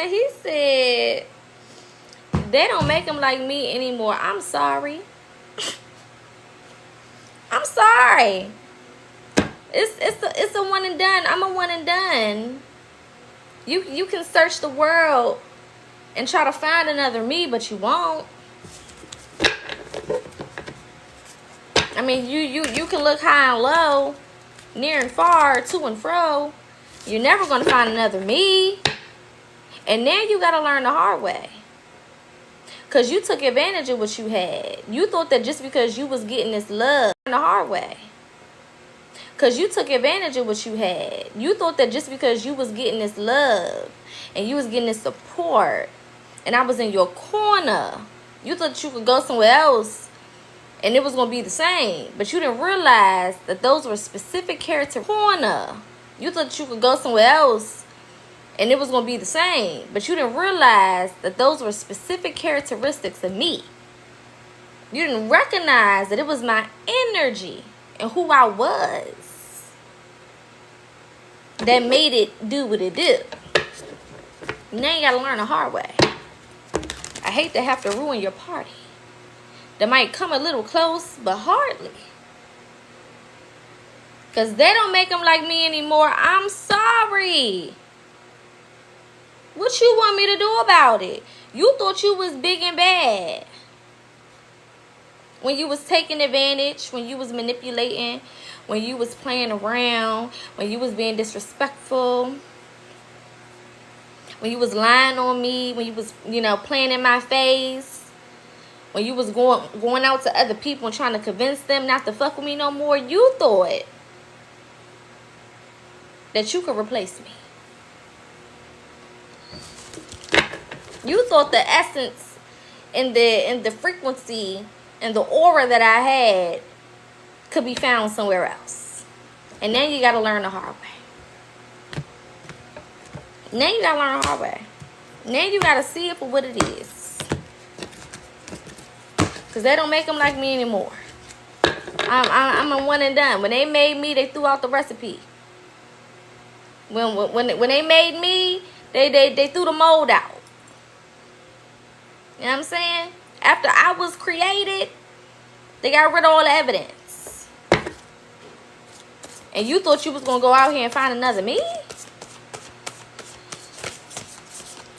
something. He said, they don't make them like me anymore. I'm sorry. I'm sorry. It's a one and done. I'm a one and done. You can search the world and try to find another me, but you won't. I mean, you can look high and low, near and far, to and fro. You're never going to find another me. And now you got to learn the hard way. Because you took advantage of what you had. You thought that just because you was getting this love, the hard way. Because you took advantage of what you had. You thought that just because you was getting this love and you was getting this support and I was in your corner, you thought you could go somewhere else and it was going to be the same. But you didn't realize that those were specific character corner. You thought you could go somewhere else and it was going to be the same. But you didn't realize that those were specific characteristics of me. You didn't recognize that it was my energy and who I was that made it do what it do. Now you got to learn the hard way. I hate to have to ruin your party. That might come a little close, but hardly. Because they don't make them like me anymore. I'm sorry. What you want me to do about it? You thought you was big and bad. When you was taking advantage, when you was manipulating, when you was playing around, when you was being disrespectful, when you was lying on me, when you was, playing in my face, when you was going out to other people and trying to convince them not to fuck with me no more, you thought that you could replace me. You thought the essence and the frequency and the aura that I had could be found somewhere else. And then you got to learn the hard way. Now you got to learn the hard way. Now you got to see it for what it is. Because they don't make them like me anymore. I'm a one and done. When they made me, they threw out the recipe. When they made me, they threw the mold out. You know what I'm saying? After I was created, they got rid of all the evidence. And you thought you was going to go out here and find another me?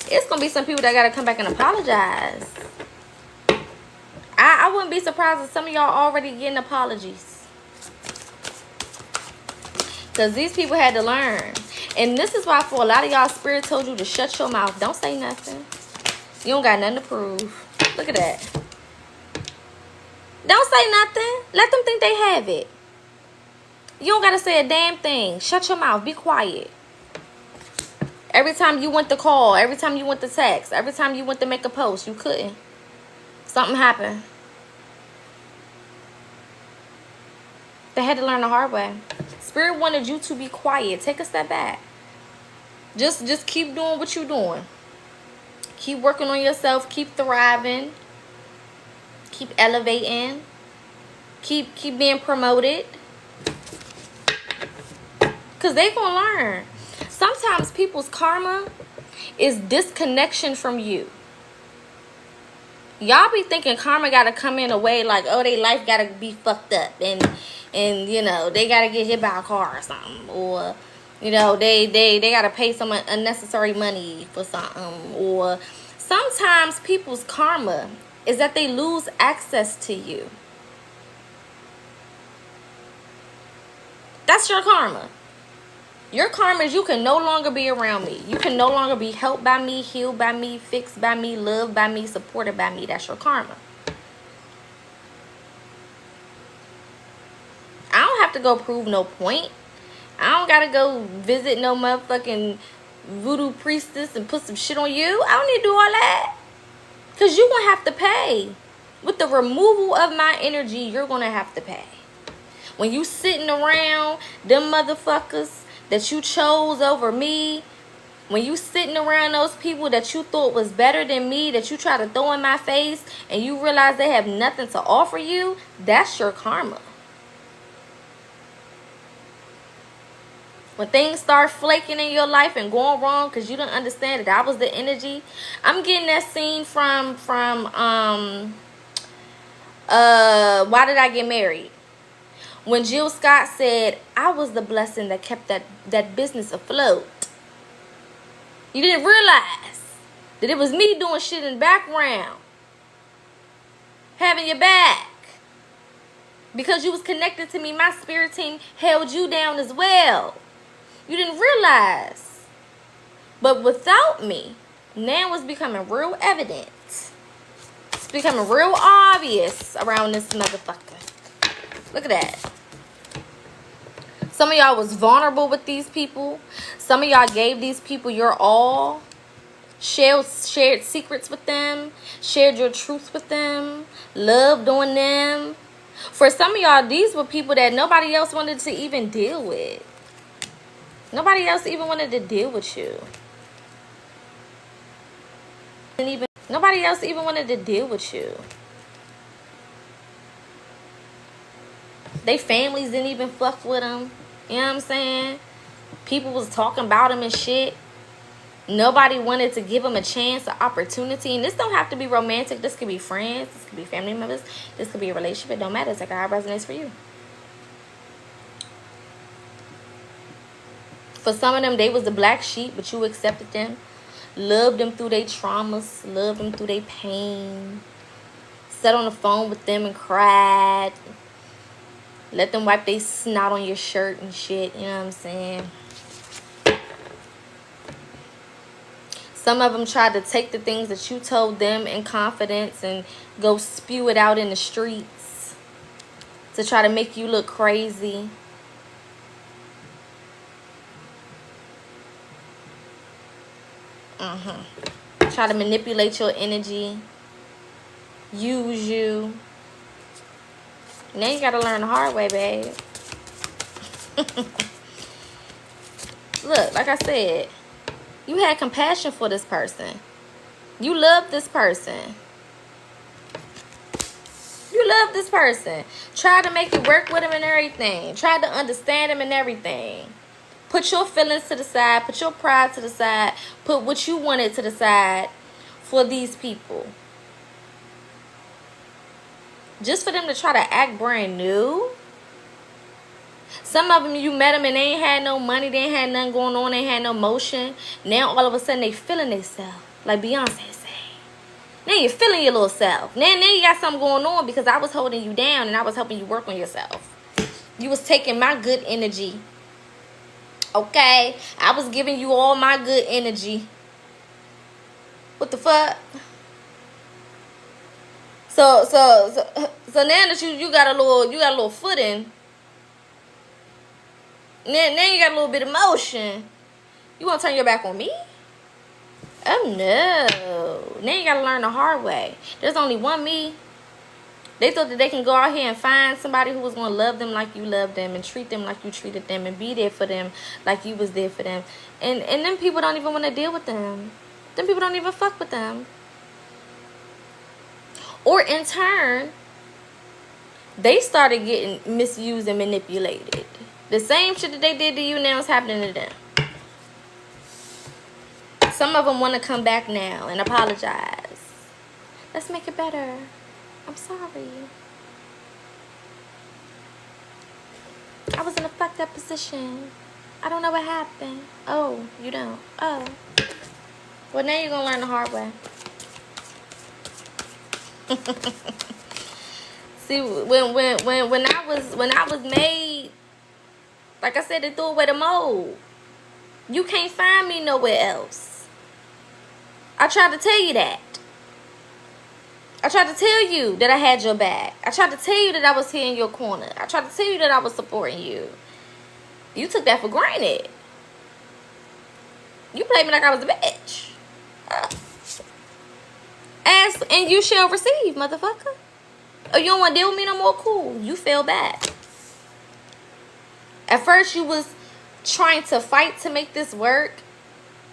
It's going to be some people that got to come back and apologize. I wouldn't be surprised if some of y'all already getting apologies. Because these people had to learn. And this is why for a lot of y'all, Spirit told you to shut your mouth. Don't say nothing. You don't got nothing to prove. Look at that. Don't say nothing. Let them think they have it. You don't got to say a damn thing. Shut your mouth. Be quiet. Every time you went to call, every time you went to text, every time you went to make a post, you couldn't. Something happened. They had to learn the hard way. Spirit wanted you to be quiet. Take a step back. Just keep doing what you're doing. Keep working on yourself. Keep thriving. Keep elevating. Keep being promoted. Because they're going to learn. Sometimes people's karma is disconnection from you. Y'all be thinking karma got to come in a way like, oh, their life got to be fucked up. And they got to get hit by a car or something. Or, they got to pay some unnecessary money for something. Or sometimes people's karma is that they lose access to you. That's your karma. Your karma is you can no longer be around me. You can no longer be helped by me, healed by me, fixed by me, loved by me, supported by me. That's your karma. I don't have to go prove no point. I don't got to go visit no motherfucking voodoo priestess and put some shit on you. I don't need to do all that. Because you're going to have to pay. With the removal of my energy, you're going to have to pay. When you sitting around them motherfuckers that you chose over me, when you sitting around those people that you thought was better than me, that you try to throw in my face, and you realize they have nothing to offer you, that's your karma. When things start flaking in your life and going wrong because you didn't understand that was the energy. I'm getting that scene from Why Did I Get Married? When Jill Scott said, I was the blessing that kept that business afloat. You didn't realize that it was me doing shit in the background, having your back. Because you was connected to me, my spirit team held you down as well. You didn't realize. But without me, now it's becoming real evident. It's becoming real obvious around this motherfucker. Look at that. Some of y'all was vulnerable with these people. Some of y'all gave these people your all. Shared secrets with them. Shared your truth with them. Loved on them. For some of y'all, these were people that nobody else wanted to even deal with. Nobody else even wanted to deal with you. Nobody else even wanted to deal with you. They families didn't even fuck with them. You know what I'm saying? People was talking about them and shit. Nobody wanted to give them a chance, an opportunity. And this don't have to be romantic. This could be friends. This could be family members. This could be a relationship. It don't matter. It's like how it resonates for you. For some of them, they was the black sheep, but you accepted them. Loved them through their traumas. Loved them through their pain. Sat on the phone with them and cried. Let them wipe their snot on your shirt and shit. You know what I'm saying? Some of them tried to take the things that you told them in confidence and go spew it out in the streets to try to make you look crazy. Try to manipulate your energy. Use you. Now you gotta learn the hard way, babe. Look, like I said, you had compassion for this person. You love this person. You love this person. Tried to make it work with him and everything. Tried to understand him and everything. Put your feelings to the side. Put your pride to the side. Put what you wanted to the side for these people. Just for them to try to act brand new. Some of them, you met them and they ain't had no money. They ain't had nothing going on. They ain't had no motion. Now, all of a sudden, they feeling themselves. Like Beyonce say. Now, you're feeling your little self. Now you got something going on because I was holding you down and I was helping you work on yourself. You was taking my good energy. Okay? I was giving you all my good energy. What the fuck? So now that you got a little footing, now you got a little bit of motion. You want to turn your back on me? Oh no! Now you got to learn the hard way. There's only one me. They thought that they can go out here and find somebody who was going to love them like you loved them and treat them like you treated them and be there for them like you was there for them. And them people don't even want to deal with them. Them people don't even fuck with them. Or in turn, they started getting misused and manipulated. The same shit that they did to you now is happening to them. Some of them want to come back now and apologize. Let's make it better. I'm sorry. I was in a fucked up position. I don't know what happened. Oh, you don't? Oh. Well, now you're going to learn the hard way. See, when I was made, like I said, they threw away the mold. You can't find me nowhere else. I tried to tell you that. I tried to tell you that I had your back. I tried to tell you that I was here in your corner. I tried to tell you that I was supporting you. You took that for granted. You played me like I was a bitch. Ask and you shall receive, motherfucker. Oh, you don't want to deal with me no more? Cool. You fell back. At first, you was trying to fight to make this work.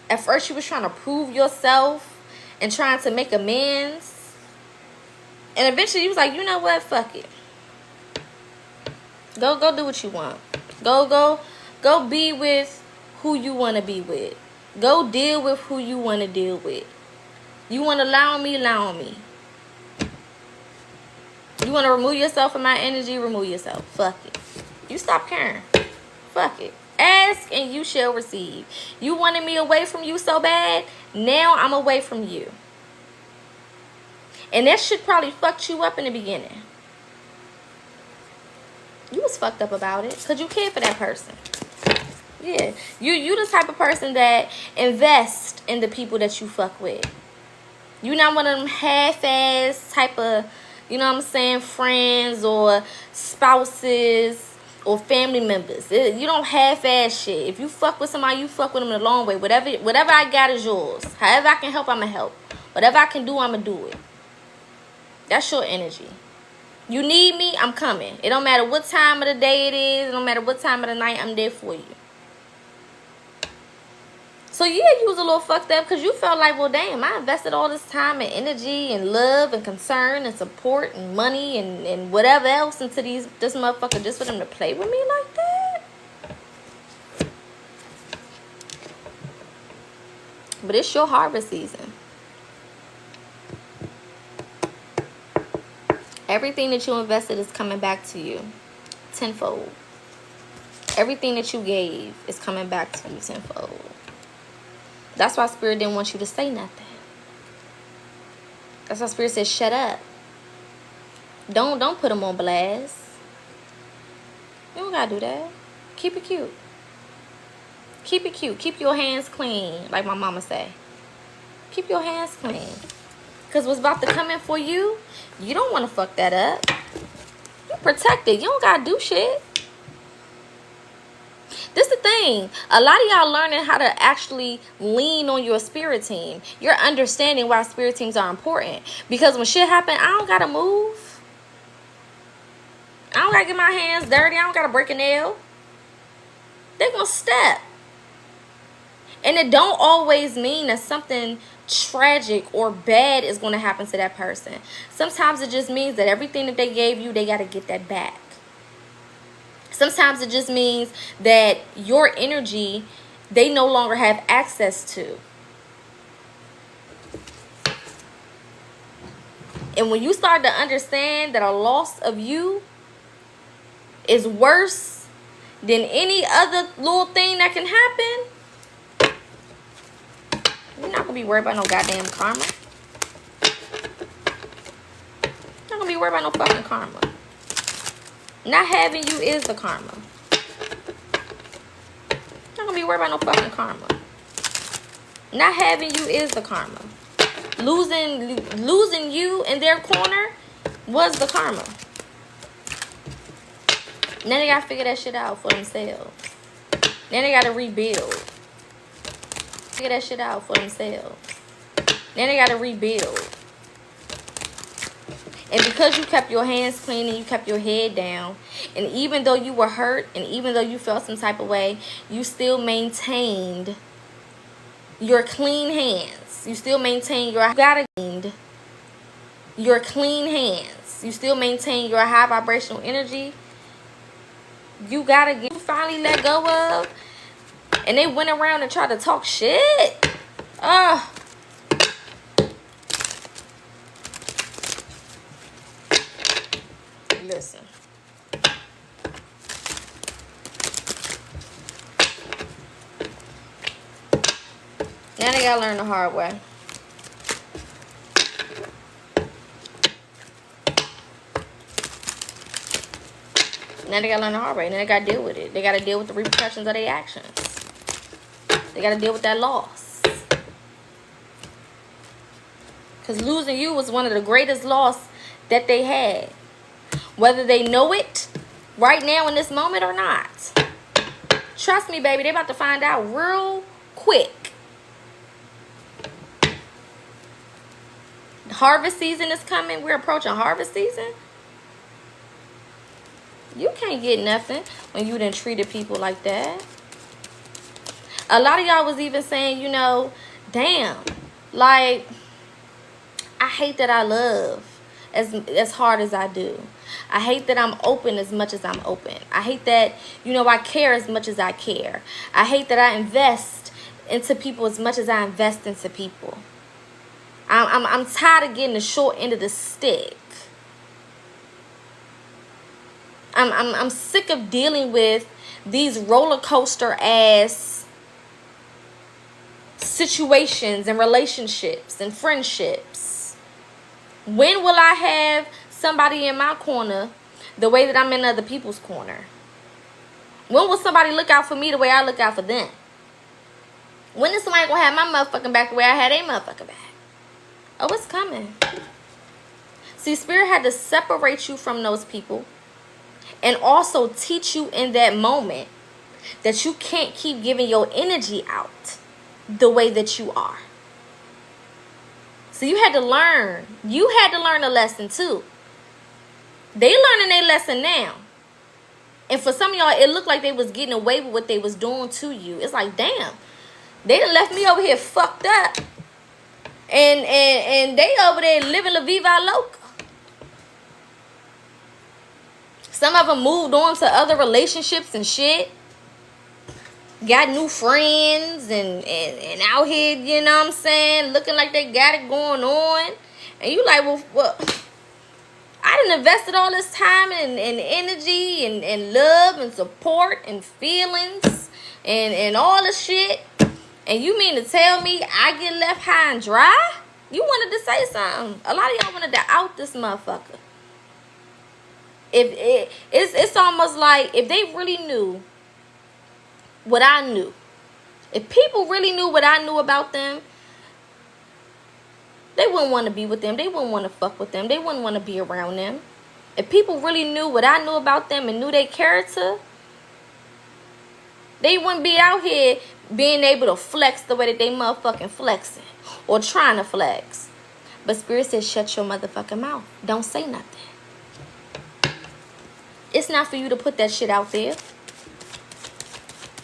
At first, you was trying to prove yourself and trying to make amends. And eventually, you was like, you know what? Fuck it. Go do what you want. Go be with who you want to be with. Go deal with who you want to deal with. You want to allow me, allow me. You want to remove yourself from my energy, remove yourself. Fuck it. You stop caring. Fuck it. Ask and you shall receive. You wanted me away from you so bad. Now I'm away from you. And that shit probably fucked you up in the beginning. You was fucked up about it because you cared for that person. Yeah. You the type of person that invest in the people that you fuck with. You not one of them half-ass type of, you know what I'm saying, friends or spouses or family members. You don't half-ass shit. If you fuck with somebody, you fuck with them the long way. Whatever I got is yours. However I can help, I'ma help. Whatever I can do, I'ma do it. That's your energy. You need me, I'm coming. It don't matter what time of the day it is. It don't matter what time of the night, I'm there for you. So yeah, you was a little fucked up because you felt like, well, damn, I invested all this time and energy and love and concern and support and money and whatever else into this motherfucker just for them to play with me like that. But it's your harvest season. Everything that you invested is coming back to you tenfold. Everything that you gave is coming back to you tenfold. That's why Spirit didn't want you to say nothing. That's why Spirit said, shut up. Don't put them on blast. You don't gotta do that. Keep it cute. Keep it cute. Keep your hands clean, like my mama say. Keep your hands clean. Because what's about to come in for you, you don't want to fuck that up. You protected. You don't gotta do shit. This is the thing. A lot of y'all learning how to actually lean on your spirit team. You're understanding why spirit teams are important. Because when shit happen, I don't got to move. I don't got to get my hands dirty. I don't got to break a nail. They're going to step. And it don't always mean that something tragic or bad is going to happen to that person. Sometimes it just means that everything that they gave you, they got to get that back. Sometimes it just means that your energy, they no longer have access to. And when you start to understand that a loss of you is worse than any other little thing that can happen, you're not going to be worried about no goddamn karma. You're not going to be worried about no fucking karma. Not having you is the karma. Not gonna be worried about no fucking karma. Not having you is the karma. Losing you in their corner was the karma. Now they gotta figure that shit out for themselves. Now they gotta rebuild. Figure that shit out for themselves. Now they gotta rebuild. And because you kept your hands clean and you kept your head down, and even though you were hurt and even though you felt some type of way, you still maintained your clean hands. You still maintain your clean hands. You still maintain your high vibrational energy. You finally let go of. And they went around and tried to talk shit. Listen. Now they gotta learn the hard way. Now they gotta learn the hard way. Now they gotta deal with it. They gotta deal with the repercussions of their actions. They gotta deal with that loss. Because losing you was one of the greatest loss that they had. Whether they know it right now in this moment or not. Trust me, baby, they about to find out real quick. Harvest season is coming. We're approaching harvest season. You can't get nothing when you done treated people like that. A lot of y'all was even saying, you know, damn, like, I hate that I love. as hard as I do. I hate that I'm open as much as I'm open. I hate that, I care as much as I care. I hate that I invest into people as much as I invest into people. I'm tired of getting the short end of the stick. I'm sick of dealing with these roller coaster ass situations and relationships and friendships. When will I have somebody in my corner the way that I'm in other people's corner? When will somebody look out for me the way I look out for them? When is somebody gonna have my motherfucking back the way I had a motherfucking back? Oh, it's coming. See, Spirit had to separate you from those people and also teach you in that moment that you can't keep giving your energy out the way that you are. So you had to learn. You had to learn a lesson too. They learning their lesson now. And for some of y'all, it looked like they was getting away with what they was doing to you. It's like, damn, they done left me over here fucked up. And they over there living La Viva Loca. Some of them moved on to other relationships and shit. Got new friends and out here, you know what I'm saying, looking like they got it going on. And you like, well I done invested all this time and energy and love and support and feelings and all this shit. And you mean to tell me I get left high and dry? You wanted to say something. A lot of y'all wanted to out this motherfucker. It's almost like if they really knew what I knew, if people really knew what I knew about them, they wouldn't want to be with them. They wouldn't want to fuck with them. They wouldn't want to be around them. If people really knew what I knew about them and knew their character, they wouldn't be out here being able to flex the way that they motherfucking flexing or trying to flex. But Spirit says, shut your motherfucking mouth. Don't say nothing. It's not for you to put that shit out there.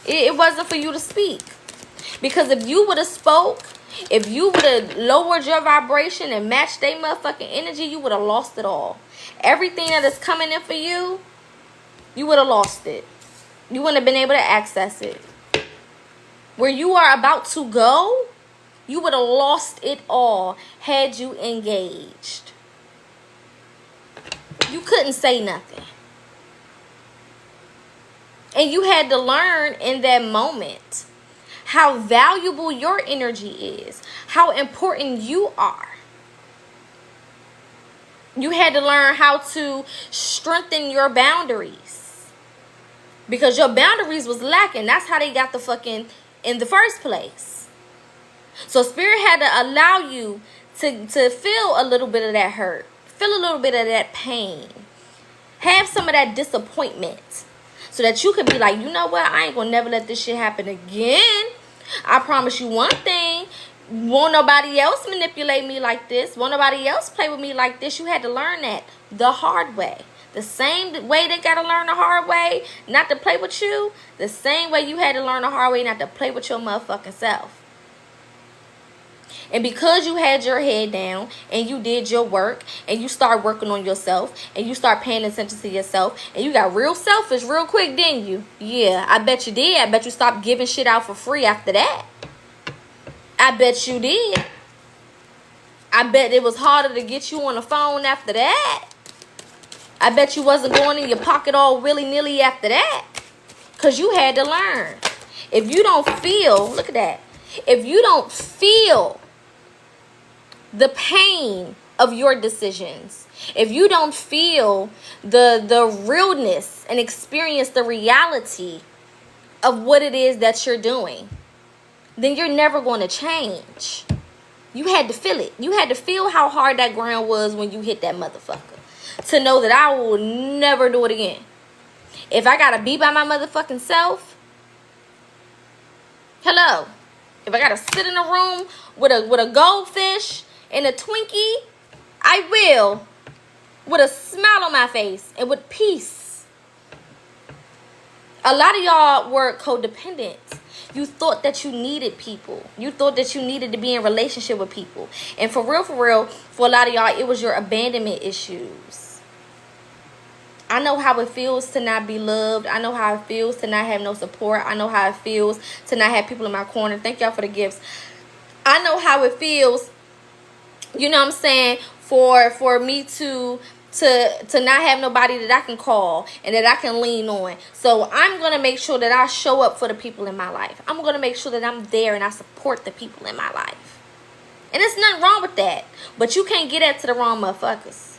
It wasn't for you to speak. Because if you would have spoke, if you would have lowered your vibration and matched their motherfucking energy, you would have lost it all. Everything that is coming in for you, you would have lost it. You wouldn't have been able to access it. Where you are about to go, you would have lost it all had you engaged. You couldn't say nothing. And you had to learn in that moment how valuable your energy is, how important you are. You had to learn how to strengthen your boundaries. Because your boundaries was lacking. That's how they got the fucking in the first place. So Spirit had to allow you to feel a little bit of that hurt. Feel a little bit of that pain. Have some of that disappointment. So that you could be like, you know what? I ain't gonna never let this shit happen again. I promise you one thing. Won't nobody else manipulate me like this. Won't nobody else play with me like this. You had to learn that the hard way. The same way they got to learn the hard way not to play with you. The same way you had to learn the hard way not to play with your motherfucking self. And because you had your head down and you did your work and you start working on yourself and you start paying attention to yourself and you got real selfish real quick, didn't you? Yeah, I bet you did. I bet you stopped giving shit out for free after that. I bet you did. I bet it was harder to get you on the phone after that. I bet you wasn't going in your pocket all willy-nilly after that. Because you had to learn. If you don't feel, look at that. If you don't feel the pain of your decisions, if you don't feel the realness and experience the reality of what it is that you're doing, then you're never going to change. You had to feel it. You had to feel how hard that ground was when you hit that motherfucker to know that I will never do it again. If I gotta be by my motherfucking self, hello. If I gotta sit in a room with a goldfish and a Twinkie, I will, with a smile on my face and with peace. A lot of y'all were codependent. You thought that you needed people. You thought that you needed to be in relationship with people. And for real, for a lot of y'all, it was your abandonment issues. I know how it feels to not be loved. I know how it feels to not have no support. I know how it feels to not have people in my corner. Thank y'all for the gifts. I know how it feels, you know what I'm saying, for me to not have nobody that I can call and that I can lean on. So I'm going to make sure that I show up for the people in my life. I'm going to make sure that I'm there and I support the people in my life. And there's nothing wrong with that. But you can't get that to the wrong motherfuckers.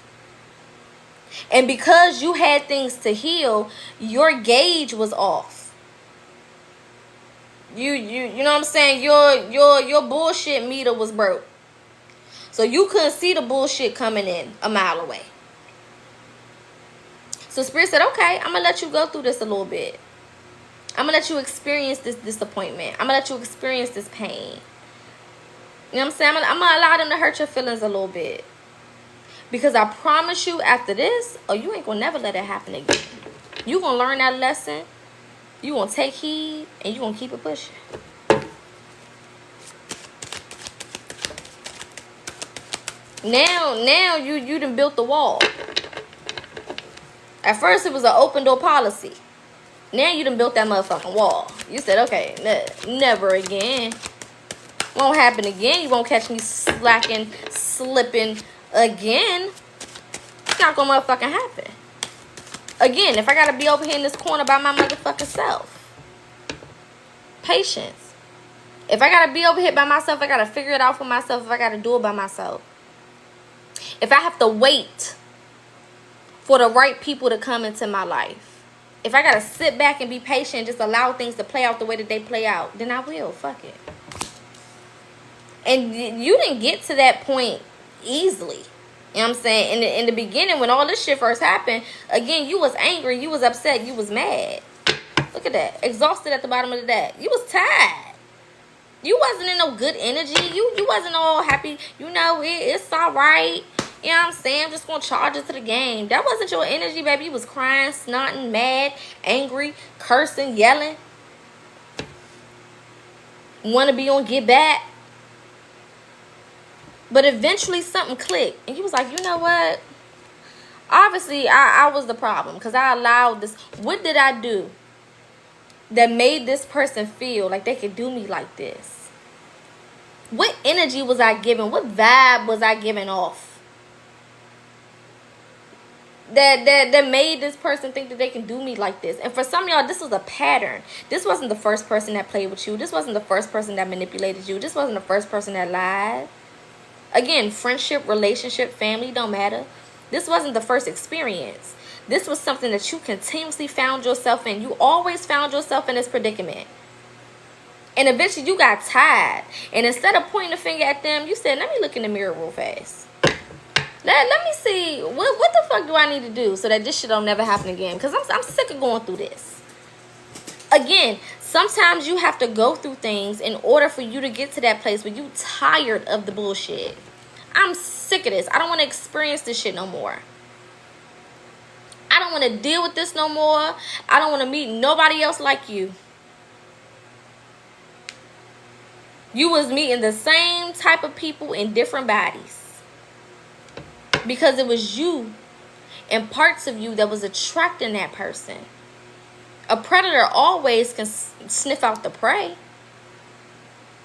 And because you had things to heal, your gauge was off. You know what I'm saying? Your bullshit meter was broke. So you couldn't see the bullshit coming in a mile away. So Spirit said, okay, I'm going to let you go through this a little bit. I'm going to let you experience this disappointment. I'm going to let you experience this pain. You know what I'm saying? I'm going to allow them to hurt your feelings a little bit. Because I promise you, after this, you ain't going to never let it happen again. You going to learn that lesson. You going to take heed. And you going to keep it pushing. Now you done built the wall. At first, it was an open door policy. Now you done built that motherfucking wall. You said, okay, never again. Won't happen again. You won't catch me slacking, slipping again. It's not gonna motherfucking happen. Again, if I gotta be over here in this corner by my motherfucking self. Patience. If I gotta be over here by myself, I gotta figure it out for myself. If I gotta do it by myself. If I have to wait for the right people to come into my life. If I gotta sit back and be patient and just allow things to play out the way that they play out, then I will. Fuck it. And you didn't get to that point easily. You know what I'm saying? In the beginning, when all this shit first happened, again, you was angry, you was upset, you was mad. Look at that. Exhausted at the bottom of the deck. You was tired. You wasn't in no good energy. You wasn't all happy. You know, it's all right. You know what I'm saying? I'm just going to charge it to the game. That wasn't your energy, baby. You was crying, snotting, mad, angry, cursing, yelling. Want to be on get back. But eventually something clicked. And you was like, you know what? Obviously, I was the problem. Because I allowed this. What did I do that made this person feel like they could do me like this? What energy was I giving? What vibe was I giving off? That made this person think that they can do me like this. And for some of y'all, this was a pattern. This wasn't the first person that played with you. This wasn't the first person that manipulated you. This wasn't the first person that lied. Again, friendship, relationship, family, don't matter. This wasn't the first experience. This was something that you continuously found yourself in. You always found yourself in this predicament. And eventually you got tired. And instead of pointing the finger at them, you said, let me look in the mirror real fast. Let me see, what the fuck do I need to do so that this shit don't never happen again? Because I'm sick of going through this. Again, sometimes you have to go through things in order for you to get to that place where you tired of the bullshit. I'm sick of this. I don't want to experience this shit no more. I don't want to deal with this no more. I don't want to meet nobody else like you. You was meeting the same type of people in different bodies. Because it was you and parts of you that was attracting that person. A predator always can sniff out the prey.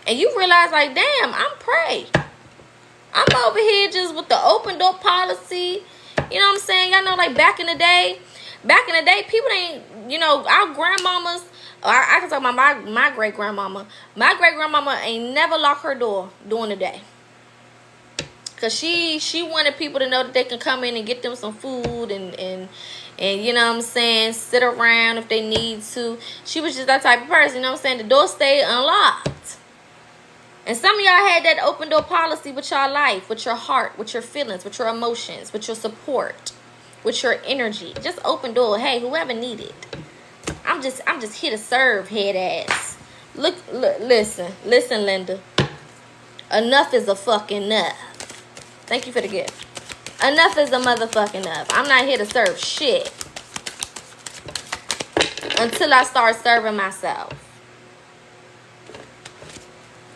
And you realize, like, damn, I'm prey. I'm over here just with the open door policy. You know what I'm saying? Y'all know, like, back in the day, people ain't, you know, our grandmamas, I can talk about my great-grandmama. My great-grandmama ain't never locked her door during the day. Because she wanted people to know that they can come in and get them some food and you know what I'm saying, sit around if they need to. She was just that type of person, you know what I'm saying? The door stayed unlocked. And some of y'all had that open door policy with your life, with your heart, with your feelings, with your emotions, with your support, with your energy. Just open door. Hey, whoever needed. I'm just here to serve, head ass. Listen, Linda. Enough is a fucking enough. Thank you for the gift. Enough is a motherfucking enough. I'm not here to serve shit until I start serving myself.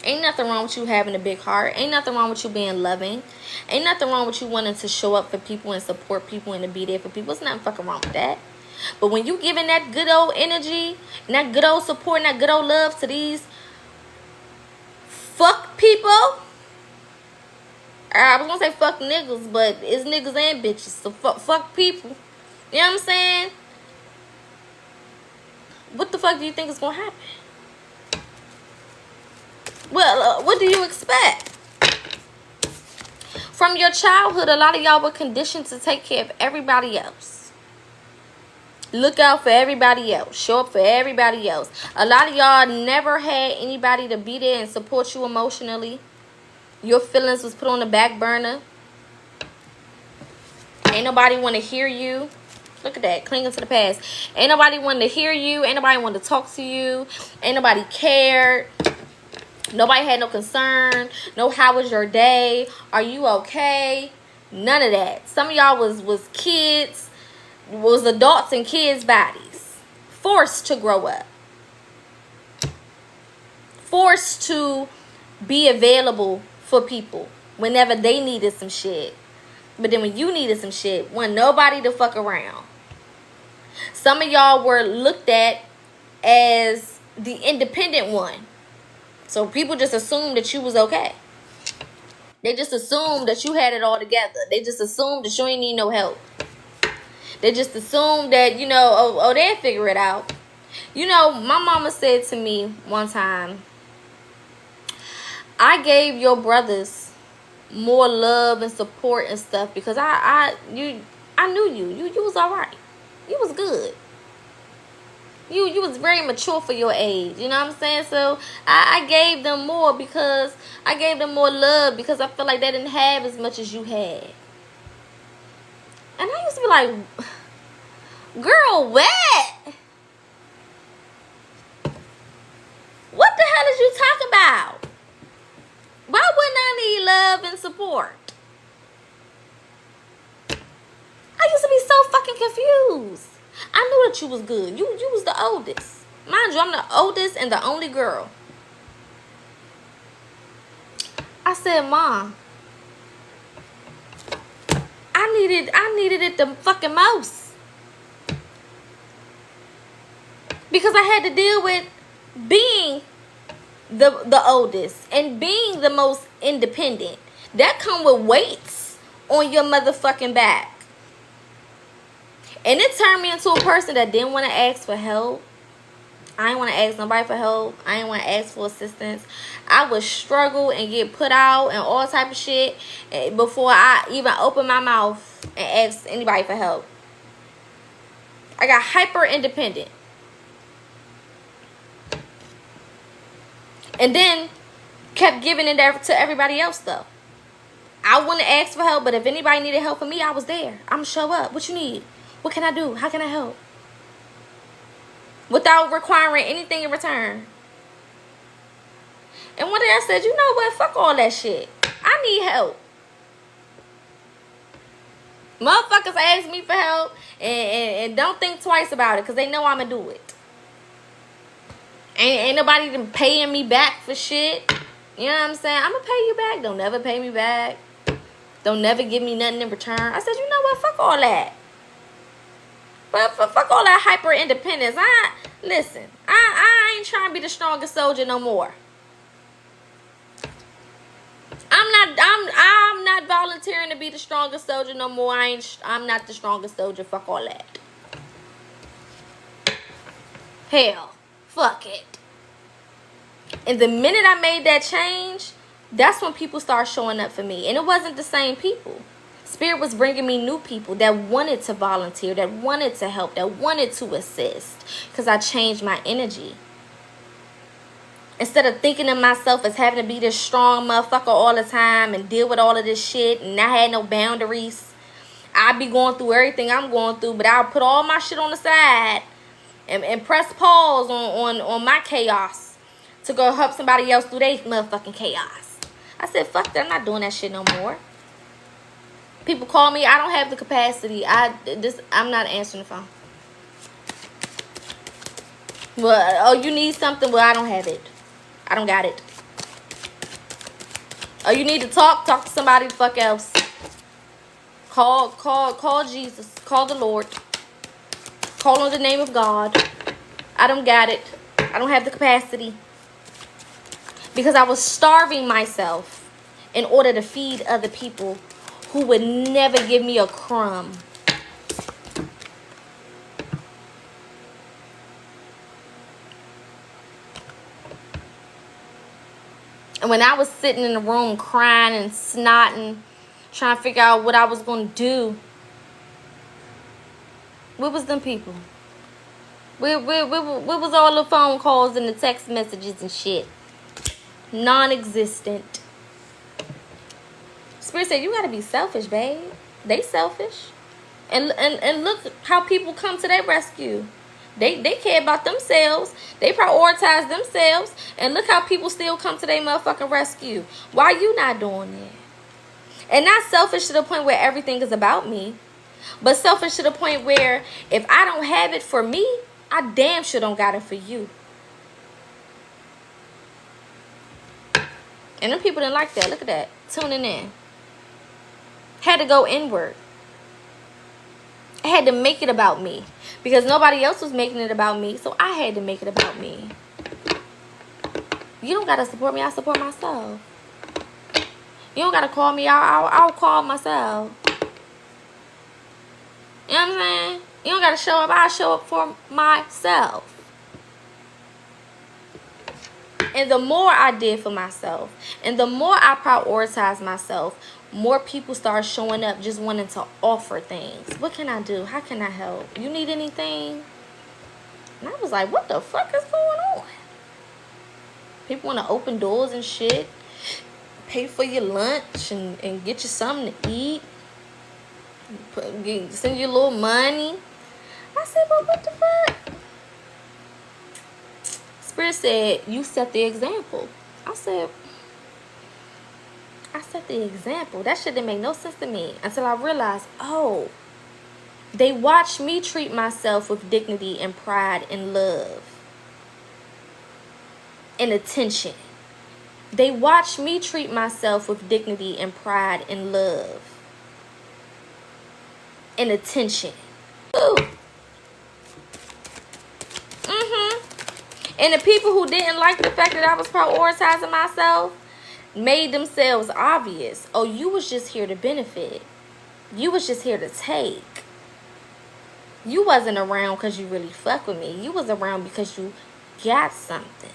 Ain't nothing wrong with you having a big heart. Ain't nothing wrong with you being loving. Ain't nothing wrong with you wanting to show up for people and support people and to be there for people. There's nothing fucking wrong with that. But when you giving that good old energy and that good old support and that good old love to these fuck people, I was gonna say fuck niggas, but it's niggas and bitches, so fuck people. You know what I'm saying? What the fuck do you think is gonna happen? Well, what do you expect? From your childhood, a lot of y'all were conditioned to take care of everybody else. Look out for everybody else. Show up for everybody else. A lot of y'all never had anybody to be there and support you emotionally. Your feelings was put on the back burner. Ain't nobody want to hear you. Look at that, clinging to the past. Ain't nobody want to hear you. Ain't nobody want to talk to you. Ain't nobody cared. Nobody had no concern. No, how was your day? Are you okay? None of that. Some of y'all was kids, was adults in kids' bodies. Forced to grow up. Forced to be available for people whenever they needed some shit. But then when you needed some shit, wasn't nobody to fuck around. Some of y'all were looked at as the independent one. So people just assumed that you was okay. They just assumed that you had it all together. They just assumed that you ain't need no help. They just assumed that, you know, oh, they'll figure it out. You know, my mama said to me one time, I gave your brothers more love and support and stuff because I knew you. You was all right. You was good. You was very mature for your age. You know what I'm saying? So I gave them more because I gave them more love because I felt like they didn't have as much as you had. And I used to be like, girl, what? What the hell did you talk about? Why wouldn't I need love and support? I used to be so fucking confused. I knew that you was good. You was the oldest. Mind you, I'm the oldest and the only girl. I said, Mom, I needed it the fucking most. Because I had to deal with being the oldest and being the most independent. That come with weights on your motherfucking back. And it turned me into a person that didn't want to ask for help. I didn't want to ask nobody for help. I didn't want to ask for assistance. I would struggle and get put out and all type of shit before I even opened my mouth and asked anybody for help. I got hyper independent. And then kept giving it to everybody else though. I wouldn't ask for help, but if anybody needed help from me, I was there. I'm gonna show up. What you need? What can I do? How can I help? Without requiring anything in return. And one day I said, you know what? Fuck all that shit. I need help. Motherfuckers ask me for help and don't think twice about it because they know I'm going to do it. Ain't nobody paying me back for shit. You know what I'm saying? I'm going to pay you back. Don't never pay me back. Don't never give me nothing in return. I said, you know what? Fuck all that. Fuck all that hyper independence. Listen, I ain't trying to be the strongest soldier no more. I'm not volunteering to be the strongest soldier no more. I'm not the strongest soldier. Fuck all that. Hell, fuck it. And the minute I made that change, that's when people started showing up for me. And it wasn't the same people. Spirit was bringing me new people that wanted to volunteer, that wanted to help, that wanted to assist. Because I changed my energy. Instead of thinking of myself as having to be this strong motherfucker all the time and deal with all of this shit and I had no boundaries. I be going through everything I'm going through, but I'll put all my shit on the side and press pause on my chaos to go help somebody else through their motherfucking chaos. I said, fuck that. I'm not doing that shit no more. People call me. I don't have the capacity. I'm not answering the phone. Well, oh, you need something? Well, I don't have it. I don't got it. Oh, you need to talk to somebody the fuck else. Call Jesus. Call the Lord. Call on the name of God. I don't got it. I don't have the capacity. Because I was starving myself in order to feed other people who would never give me a crumb. And when I was sitting in the room crying and snotting, trying to figure out what I was going to do, what was them people? Where was all the phone calls and the text messages and shit? Non-existent. Spirit said, you got to be selfish, babe. They selfish. And look how people come to their rescue. They care about themselves. They prioritize themselves. And look how people still come to their motherfucking rescue. Why you not doing that? And not selfish to the point where everything is about me. But selfish to the point where if I don't have it for me, I damn sure don't got it for you. And them people didn't like that. Look at that. Tuning in. Had to go inward. I had to make it about me. Because nobody else was making it about me. So I had to make it about me. You don't got to support me. I support myself. You don't got to call me. I'll call myself. You know what I'm saying? You don't got to show up. I'll show up for myself. And the more I did for myself, and the more I prioritized myself, more people start showing up just wanting to offer things. What can I do? How can I help? You need anything? And I was like, what the fuck is going on? People want to open doors and shit. Pay for your lunch and get you something to eat. Send you a little money. I said, well, what the fuck? Spirit said, you set the example. I said the example. That shit didn't make no sense to me until I realized, oh, they watched me treat myself with dignity and pride and love and attention. They watched me treat myself with dignity and pride and love and attention. Ooh. And the people who didn't like the fact that I was prioritizing myself made themselves obvious. Oh, you was just here to benefit. You was just here to take. You wasn't around because you really fuck with me. You was around because you got something.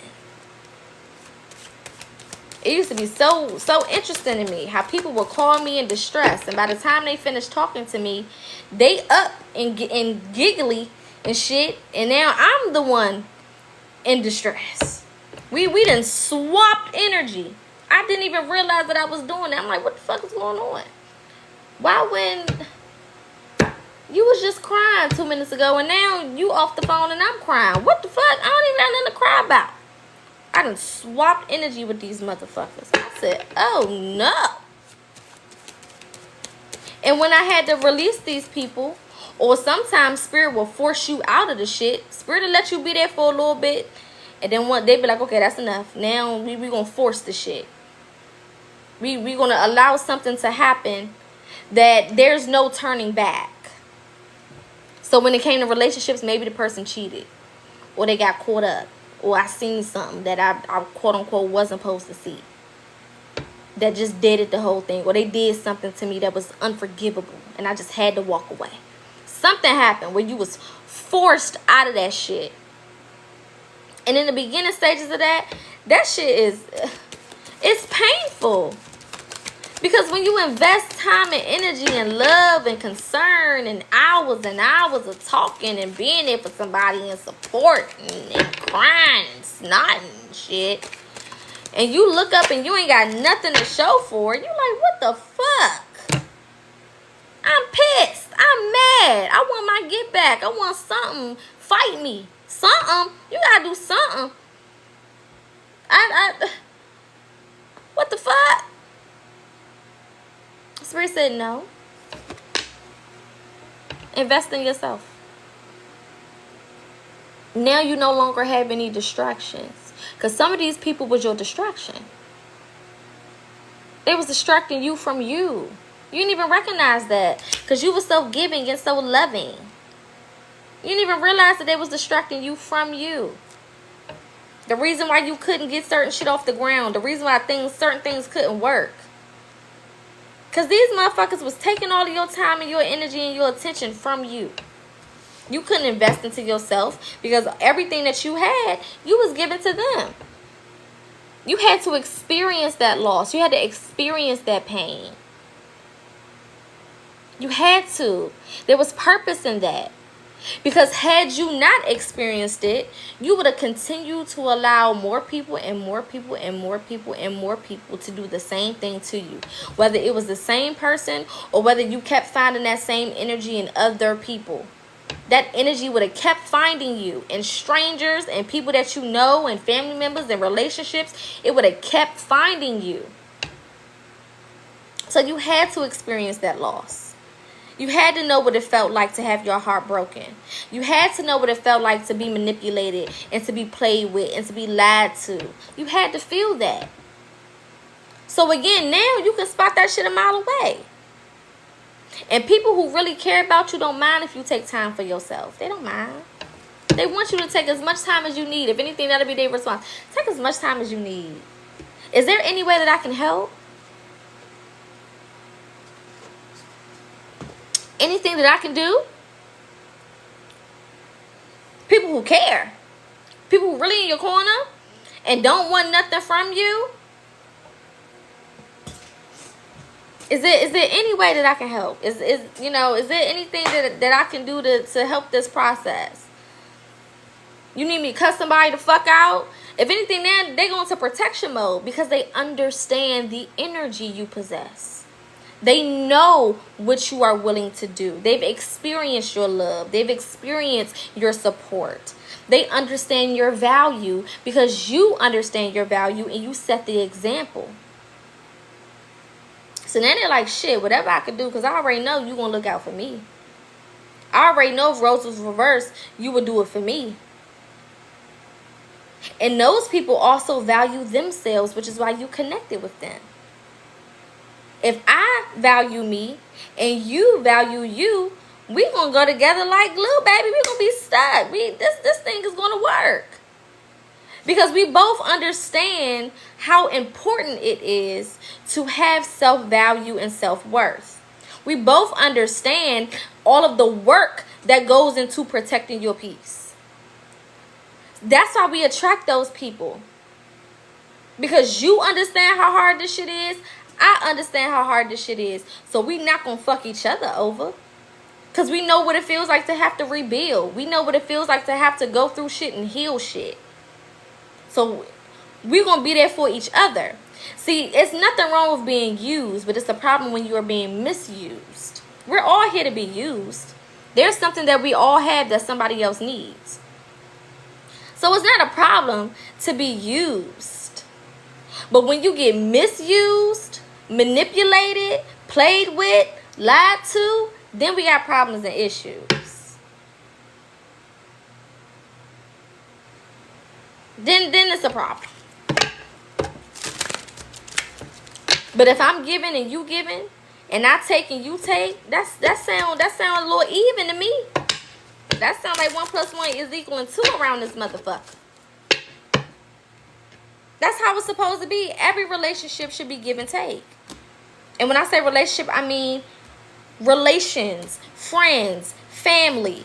It used to be so interesting to me how people would call me in distress, and by the time they finished talking to me, they up and giggly and shit, and now I'm the one in distress. We done swapped energy. I didn't even realize that I was doing that. I'm like, what the fuck is going on? Why when you was just crying 2 minutes ago and now you off the phone and I'm crying? What the fuck? I don't even have nothing to cry about. I done swapped energy with these motherfuckers. I said, oh no. And when I had to release these people, or sometimes Spirit will force you out of the shit. Spirit will let you be there for a little bit. And then they be like, okay, that's enough. Now we going to force the shit. We going to allow something to happen that there's no turning back. So when it came to relationships, maybe the person cheated. Or they got caught up. Or I seen something that I quote unquote wasn't supposed to see. That just did it the whole thing. Or they did something to me that was unforgivable. And I just had to walk away. Something happened where you was forced out of that shit. And in the beginning stages of that shit is, it's painful. Because when you invest time and energy and love and concern and hours of talking and being there for somebody and support and crying and snotting and shit, and you look up and you ain't got nothing to show for it, you like, what the fuck? I'm pissed. I'm mad. I want my get back. I want something. Fight me. Something. You gotta do something. What the fuck? Spirit said no. Invest in yourself. Now you no longer have any distractions. Because some of these people was your distraction. They was distracting you from you. You didn't even recognize that because you were so giving and so loving. You didn't even realize that they was distracting you from you. The reason why you couldn't get certain shit off the ground. The reason why certain things couldn't work. Because these motherfuckers was taking all of your time and your energy and your attention from you. You couldn't invest into yourself because everything that you had, you was giving to them. You had to experience that loss. You had to experience that pain. You had to. There was purpose in that. Because had you not experienced it, you would have continued to allow more people and more people and more people and more people to do the same thing to you. Whether it was the same person or whether you kept finding that same energy in other people. That energy would have kept finding you in strangers and people that you know and family members and relationships. It would have kept finding you. So you had to experience that loss. You had to know what it felt like to have your heart broken. You had to know what it felt like to be manipulated and to be played with and to be lied to. You had to feel that. So again, now you can spot that shit a mile away. And people who really care about you don't mind if you take time for yourself. They don't mind. They want you to take as much time as you need. If anything, that'll be their response. Take as much time as you need. Is there any way that I can help? Anything that I can do? People who care. People who really in your corner and don't want nothing from you. Is there any way that I can help? Is there anything that I can do to help this process? You need me to cut somebody the fuck out? If anything, then they go into protection mode because they understand the energy you possess. They know what you are willing to do. They've experienced your love. They've experienced your support. They understand your value because you understand your value and you set the example. So then they're like, shit, whatever I can do, because I already know you're going to look out for me. I already know if roles was reversed, you would do it for me. And those people also value themselves, which is why you connected with them. If I value me and you value you, we gonna go together like glue, baby. We gonna be stuck. This thing is gonna work. Because we both understand how important it is to have self-value and self-worth. We both understand all of the work that goes into protecting your peace. That's why we attract those people. Because you understand how hard this shit is. I understand how hard this shit is. So we not gonna fuck each other over. Because we know what it feels like to have to rebuild. We know what it feels like to have to go through shit and heal shit. So we're gonna be there for each other. See, it's nothing wrong with being used, but it's a problem when you are being misused. We're all here to be used. There's something that we all have that somebody else needs. So it's not a problem to be used. But when you get misused, manipulated, played with, lied to, then we got problems and issues. Then it's a problem. But if I'm giving and you giving, and I take and you take, that sound a little even to me. That sounds like 1 + 1 is equaling 2 around this motherfucker. That's how it's supposed to be. Every relationship should be give and take. And when I say relationship, I mean relations, friends, family,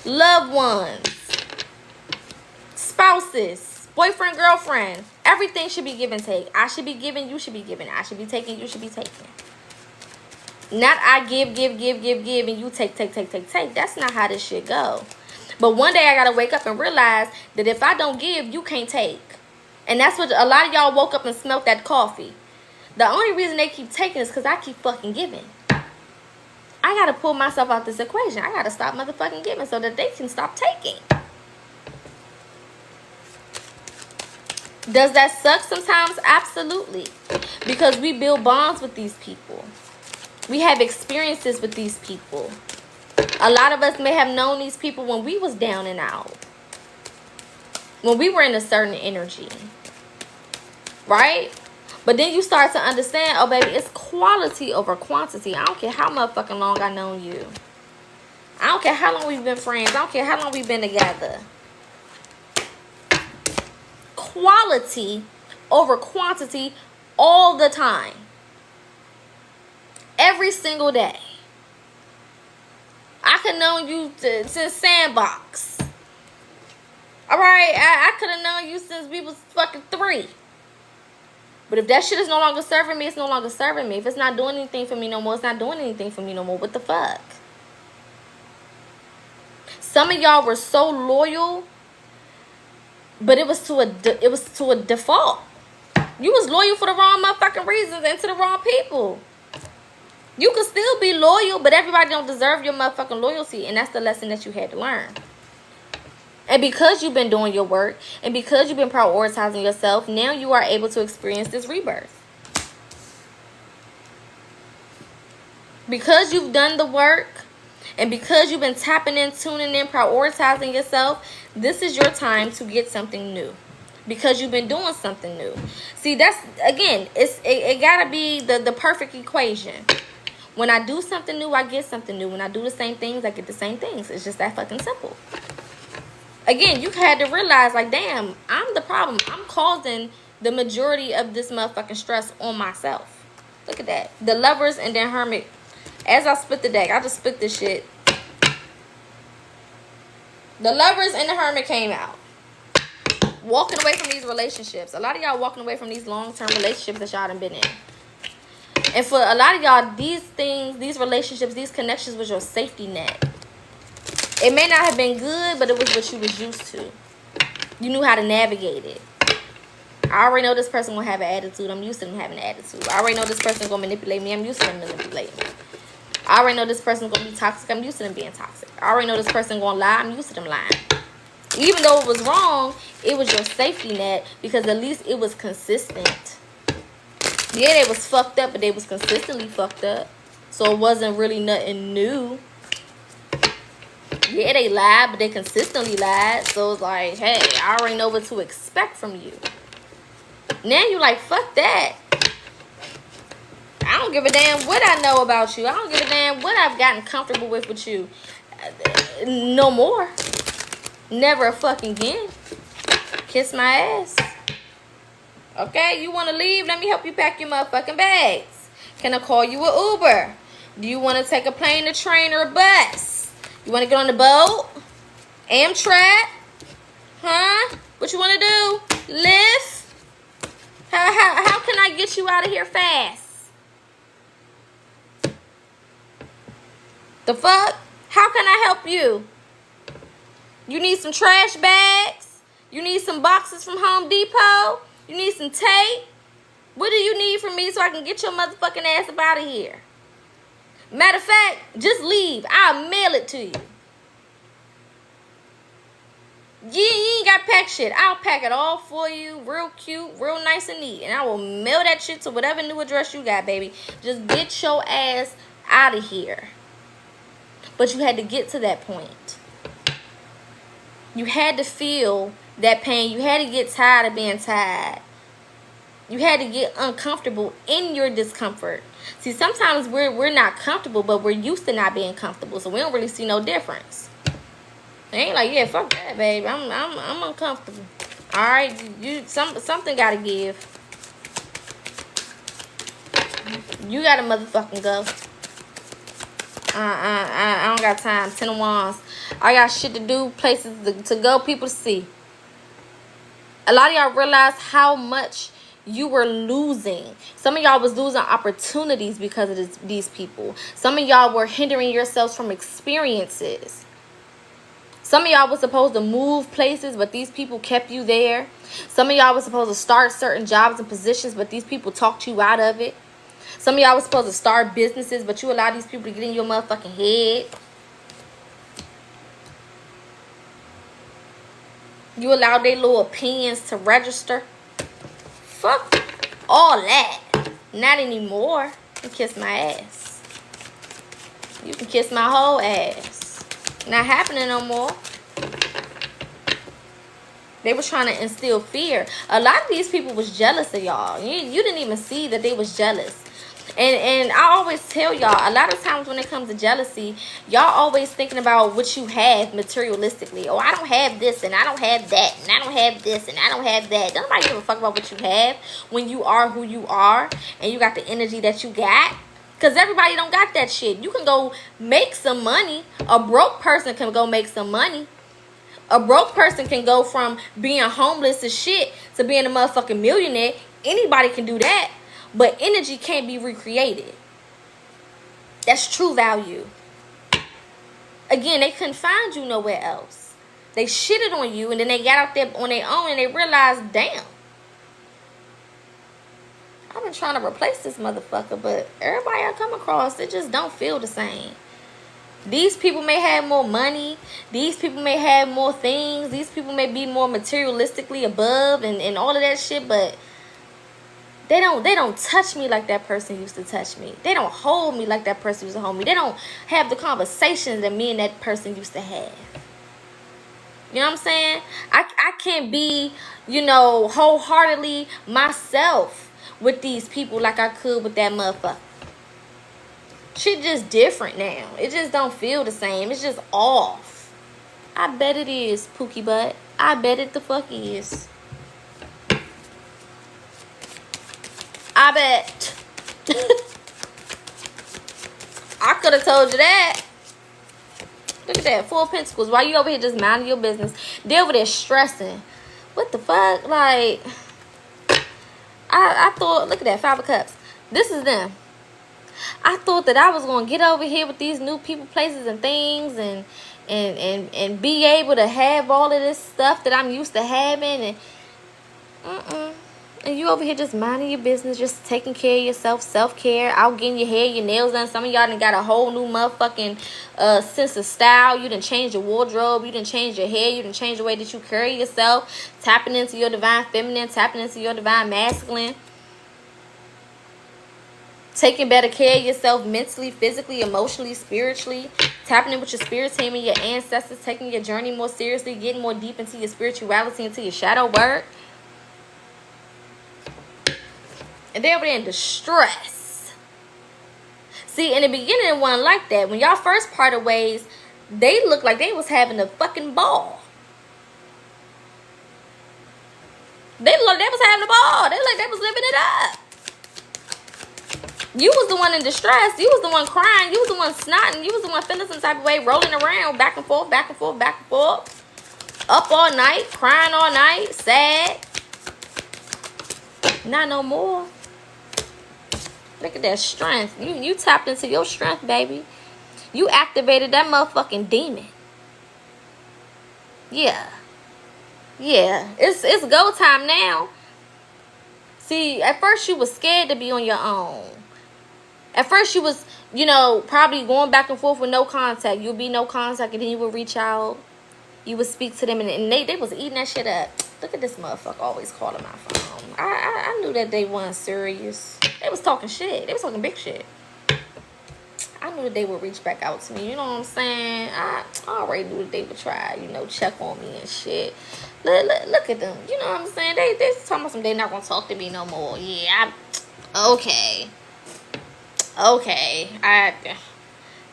loved ones, spouses, boyfriend, girlfriend. Everything should be give and take. I should be giving, you should be giving. I should be taking, you should be taking. Not I give, and you take. That's not how this shit go. But one day I gotta wake up and realize that if I don't give, you can't take. And that's what a lot of y'all woke up and smelt that coffee. The only reason they keep taking is because I keep fucking giving. I gotta pull myself out this equation. I gotta stop motherfucking giving so that they can stop taking. Does that suck sometimes? Absolutely. Because we build bonds with these people. We have experiences with these people. A lot of us may have known these people when we was down and out. When we were in a certain energy. Right? But then you start to understand, oh, baby, it's quality over quantity. I don't care how motherfucking long I known you. I don't care how long we've been friends. I don't care how long we've been together. Quality over quantity all the time. Every single day. I could know you since Sandbox. Alright, I could have known you since we was fucking 3. But if that shit is no longer serving me, it's no longer serving me. If it's not doing anything for me no more, it's not doing anything for me no more. What the fuck? Some of y'all were so loyal, but it was to a default. You was loyal for the wrong motherfucking reasons and to the wrong people. You can still be loyal, but everybody don't deserve your motherfucking loyalty. And that's the lesson that you had to learn. And because you've been doing your work, and because you've been prioritizing yourself, now you are able to experience this rebirth. Because you've done the work, and because you've been tapping in, tuning in, prioritizing yourself, this is your time to get something new. Because you've been doing something new. See, that's, again, it gotta be the perfect equation. When I do something new, I get something new. When I do the same things, I get the same things. It's just that fucking simple. Again, you had to realize, like, damn, I'm the problem. I'm causing the majority of this motherfucking stress on myself. Look at that. The Lovers and then Hermit. As I split the deck, I just split this shit. The Lovers and the Hermit came out. Walking away from these relationships. A lot of y'all walking away from these long-term relationships that y'all done been in. And for a lot of y'all, these things, these relationships, these connections was your safety net. It may not have been good, but it was what you was used to. You knew how to navigate it. I already know this person gonna have an attitude. I'm used to them having an attitude. I already know this person gonna manipulate me. I'm used to them manipulating me. I already know this person gonna be toxic. I'm used to them being toxic. I already know this person gonna lie. I'm used to them lying. Even though it was wrong, it was your safety net because at least it was consistent. Yeah, they was fucked up, but they was consistently fucked up. So it wasn't really nothing new. Yeah, they lied, but they consistently lied. So it's like, hey, I already know what to expect from you. Now you like, fuck that. I don't give a damn what I know about you. I don't give a damn what I've gotten comfortable with you. No more. Never fucking again. Kiss my ass. Okay, you want to leave? Let me help you pack your motherfucking bags. Can I call you an Uber? Do you want to take a plane, a train, or a bus? You want to get on the boat? Amtrak? Huh? What you want to do? Lyft? How can I get you out of here fast? The fuck? How can I help you? You need some trash bags? You need some boxes from Home Depot? You need some tape? What do you need from me so I can get your motherfucking ass up out of here? Matter of fact, just leave. I'll mail it to you. You ain't got to pack shit. I'll pack it all for you. Real cute, real nice and neat. And I will mail that shit to whatever new address you got, baby. Just get your ass out of here. But you had to get to that point. You had to feel that pain. You had to get tired of being tired. You had to get uncomfortable in your discomfort. See, sometimes we're not comfortable, but we're used to not being comfortable, so we don't really see no difference. It ain't like, yeah, fuck that, babe. I'm uncomfortable. All right, something gotta give. You gotta motherfucking go. I don't got time. 10 of Wands. I got shit to do, places to go, people to see. A lot of y'all realize how much you were losing. Some of y'all was losing opportunities because of these people. Some of y'all were hindering yourselves from experiences. Some of y'all was supposed to move places, but these people kept you there. Some of y'all was supposed to start certain jobs and positions, but these people talked you out of it. Some of y'all was supposed to start businesses, but you allowed these people to get in your motherfucking head. You allowed their little opinions to register. Fuck all that. Not anymore. You can kiss my ass. You can kiss my whole ass. Not happening no more. They was trying to instill fear. A lot of these people was jealous of y'all. You didn't even see that they was jealous. And I always tell y'all, a lot of times when it comes to jealousy, y'all always thinking about what you have materialistically. Oh, I don't have this, and I don't have that, and I don't have this, and I don't have that. Don't nobody give a fuck about what you have when you are who you are and you got the energy that you got. Because everybody don't got that shit. You can go make some money. A broke person can go make some money. A broke person can go from being homeless as shit to being a motherfucking millionaire. Anybody can do that. But energy can't be recreated. That's true value. Again, they couldn't find you nowhere else. They shitted on you, and then they got out there on their own, and they realized, damn, I've been trying to replace this motherfucker, but everybody I come across, it just don't feel the same. These people may have more money. These people may have more things. These people may be more materialistically above and all of that shit, but they don't touch me like that person used to touch me. They don't hold me like that person used to hold me. They don't have the conversations that me and that person used to have. You know what I'm saying? I can't be, wholeheartedly myself with these people like I could with that motherfucker. Shit just different now. It just don't feel the same. It's just off. I bet it is, Pookie Butt. I bet it the fuck is. I bet. I could have told you that. Look at that. 4 of Pentacles. Why you over here just minding your business? They over there stressing. What the fuck? Like, I thought, look at that. 5 of Cups. This is them. I thought that I was going to get over here with these new people, places, and things, and be able to have all of this stuff that I'm used to having. And you over here just minding your business, just taking care of yourself, self-care, out getting your hair, your nails done. Some of y'all done got a whole new motherfucking sense of style. You done changed your wardrobe. You done changed your hair. You done changed the way that you carry yourself. Tapping into your divine feminine. Tapping into your divine masculine. Taking better care of yourself mentally, physically, emotionally, spiritually. Tapping in with your spirit team and your ancestors. Taking your journey more seriously. Getting more deep into your spirituality, into your shadow work. And they're over there in distress. See, in the beginning, it wasn't like that. When y'all first parted ways, they looked like they was having a fucking ball. They looked like they was having a ball. They looked like they was living it up. You was the one in distress. You was the one crying. You was the one snotting. You was the one feeling some type of way, rolling around, back and forth, back and forth, back and forth. Up all night, crying all night, sad. Not no more. Look at that strength. You tapped into your strength, baby. You activated that motherfucking demon. Yeah. Yeah. It's go time now. See, at first you was scared to be on your own. At first you was, probably going back and forth with no contact. You'll be no contact, and then you would reach out. You would speak to them, and they was eating that shit up. Look at this motherfucker always calling my phone. I knew that they weren't serious. They was talking shit. They was talking big shit. I knew that they would reach back out to me. You know what I'm saying? I already knew that they would try, check on me and shit. Look at them. You know what I'm saying? They talking about they not gonna talk to me no more. Yeah, okay.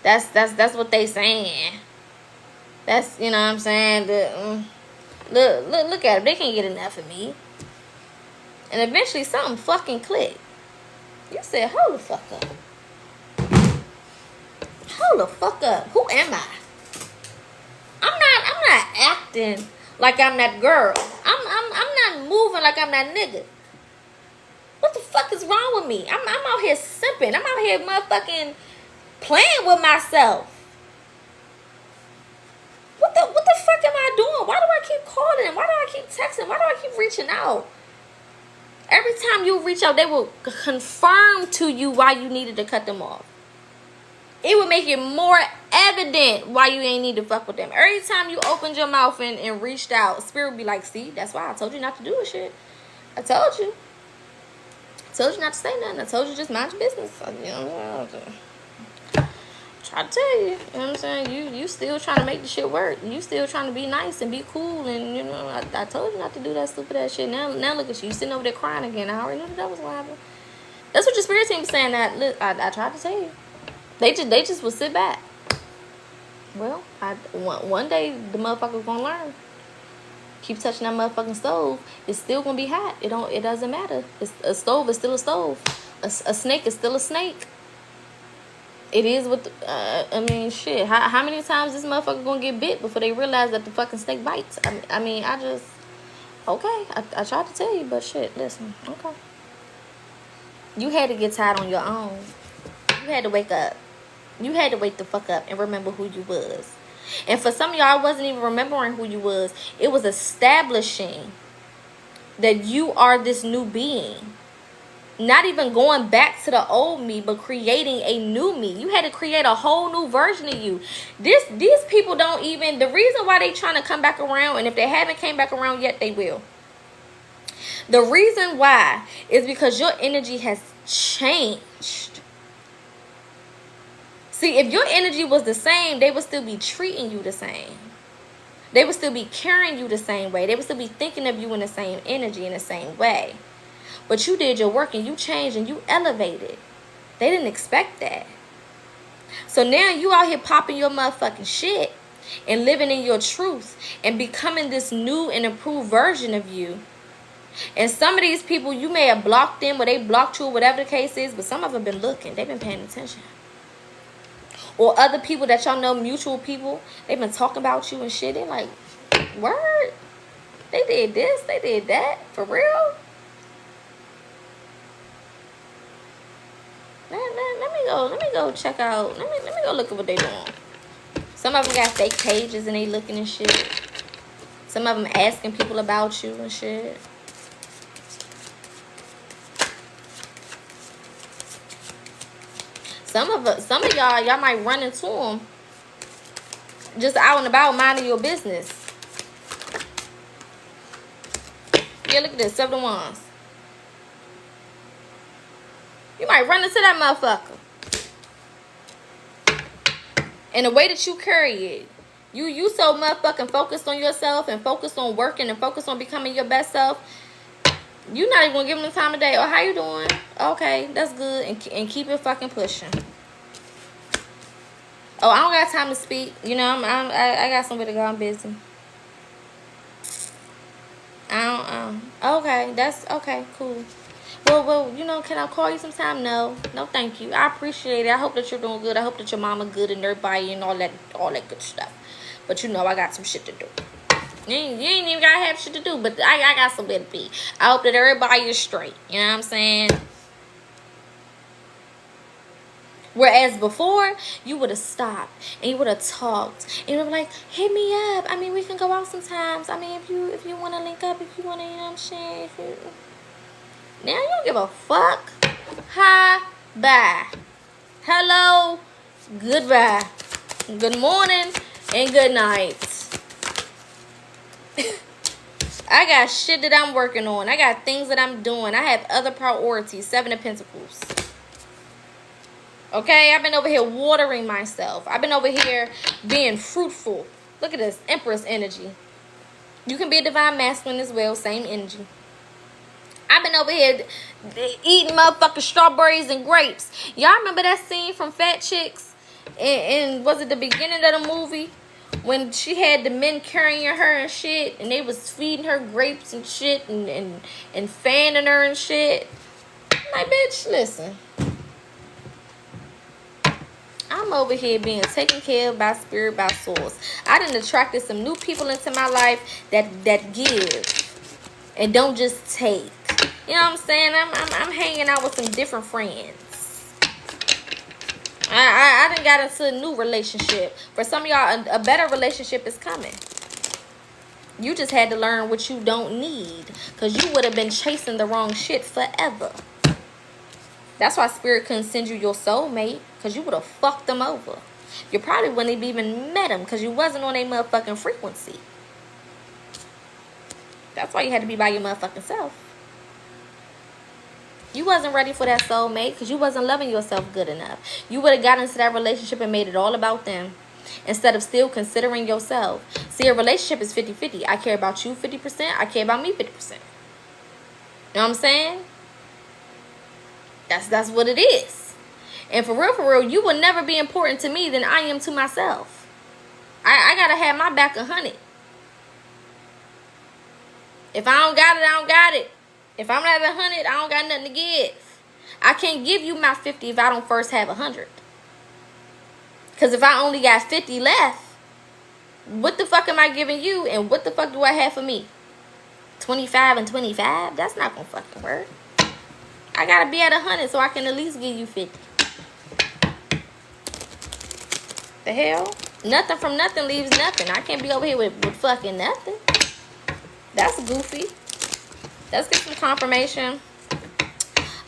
That's what they saying. That's, you know what I'm saying? Look at them. They can't get enough of me. And eventually something fucking clicked. You said, hold the fuck up. Hold the fuck up. Who am I? I'm not acting like I'm that girl. I'm not moving like I'm that nigga. What the fuck is wrong with me? I'm out here simping. I'm out here motherfucking playing with myself. What the fuck am I doing? Why do I keep calling? Why do I keep texting? Why do I keep reaching out? Every time you reach out, they will confirm to you why you needed to cut them off. It would make it more evident why you ain't need to fuck with them. Every time you opened your mouth and reached out, Spirit would be like, see, that's why I told you not to do this shit. I told you. I told you not to say nothing. I told you just mind your business. Try to tell you. You know what I'm saying? You still trying to make the shit work. You still trying to be nice and be cool. And, you know, I told you not to do that stupid ass shit. Now look at you. You sitting over there crying again. I already knew that was what happened. That's what your spirit team was saying. That I tried to tell you. They just would sit back. Well, one day the motherfucker's gonna learn. Keep touching that motherfucking stove. It's still gonna be hot. It doesn't matter. A stove is still a stove. A snake is still a snake. It is what I mean, shit. How many times this motherfucker gonna get bit before they realize that the fucking snake bites? I just okay. I tried to tell you, but shit. Listen, okay. You had to get tired on your own. You had to wake up. You had to wake the fuck up and remember who you was. And for some of y'all, I wasn't even remembering who you was. It was establishing that you are this new being. Not even going back to the old me, but creating a new me. You had to create a whole new version of you. These people don't even, the reason why they trying to come back around, and if they haven't came back around yet, they will. The reason why is because your energy has changed. See, if your energy was the same, they would still be treating you the same. They would still be carrying you the same way. They would still be thinking of you in the same energy, in the same way. But you did your work and you changed and you elevated. They didn't expect that. So now you out here popping your motherfucking shit and living in your truth and becoming this new and improved version of you. And some of these people, you may have blocked them or they blocked you or whatever the case is, but some of them been looking. They've been paying attention. Or other people that y'all know, mutual people, they've been talking about you and shit. They're like, word? They did this, they did that. For real? Let me go check out. Let me go look at what they doing. Some of them got fake pages and they looking and shit. Some of them asking people about you and shit. Some of y'all might run into them just out and about minding your business. Yeah, look at this, 7 of Wands. You might run into that motherfucker. And the way that you carry it, you so motherfucking focused on yourself and focused on working and focused on becoming your best self. You're not even gonna give them the time of day. Oh, how you doing? Okay, that's good. And keep it fucking pushing. Oh, I don't got time to speak. You know, I got somewhere to go. I'm busy. Okay, that's okay. Cool. Well, you know, can I call you sometime? No, thank you. I appreciate it. I hope that you're doing good. I hope that your mama good and everybody and all that good stuff. But you know, I got some shit to do. You ain't even gotta have shit to do, but I got somewhere to be. I hope that everybody is straight. You know what I'm saying? Whereas before, you would have stopped and you would have talked and you would have like, hit me up. I mean, we can go out sometimes. I mean, if you want to link up, if you want to, you know what I'm saying? Now you don't give a fuck. Hi, bye. Hello, goodbye. Good morning and good night. I got shit that I'm working on. I got things that I'm doing. I have other priorities. 7 of Pentacles. Okay, I've been over here watering myself. I've been over here being fruitful. Look at this, Empress energy. You can be a divine masculine as well, same energy. I've been over here eating motherfucking strawberries and grapes. Y'all remember that scene from Fat Chicks? And was it the beginning of the movie? When she had the men carrying her and shit. And they was feeding her grapes and shit. And fanning her and shit. I'm like, bitch, listen. I'm over here being taken care of by spirit, by source. I done attracted some new people into my life that give. And don't just take. You know what I'm saying? I'm hanging out with some different friends. I done got into a new relationship. For some of y'all, a better relationship is coming. You just had to learn what you don't need. Because you would have been chasing the wrong shit forever. That's why spirit couldn't send you your soulmate. Because you would have fucked them over. You probably wouldn't have even met them. Because you wasn't on a motherfucking frequency. That's why you had to be by your motherfucking self. You wasn't ready for that soulmate because you wasn't loving yourself good enough. You would have got into that relationship and made it all about them instead of still considering yourself. See, a relationship is 50-50. I care about you 50%. I care about me 50%. You know what I'm saying? That's what it is. And for real, you will never be important to me than I am to myself. I gotta have my back 100. If I don't got it, I don't got it. If I'm not at 100, I don't got nothing to give. I can't give you my 50 if I don't first have 100. Because if I only got 50 left, what the fuck am I giving you? And what the fuck do I have for me? 25 and 25? That's not gonna fucking work. I gotta be at 100 so I can at least give you 50. The hell? Nothing from nothing leaves nothing. I can't be over here with fucking nothing. That's goofy. Let's get some confirmation.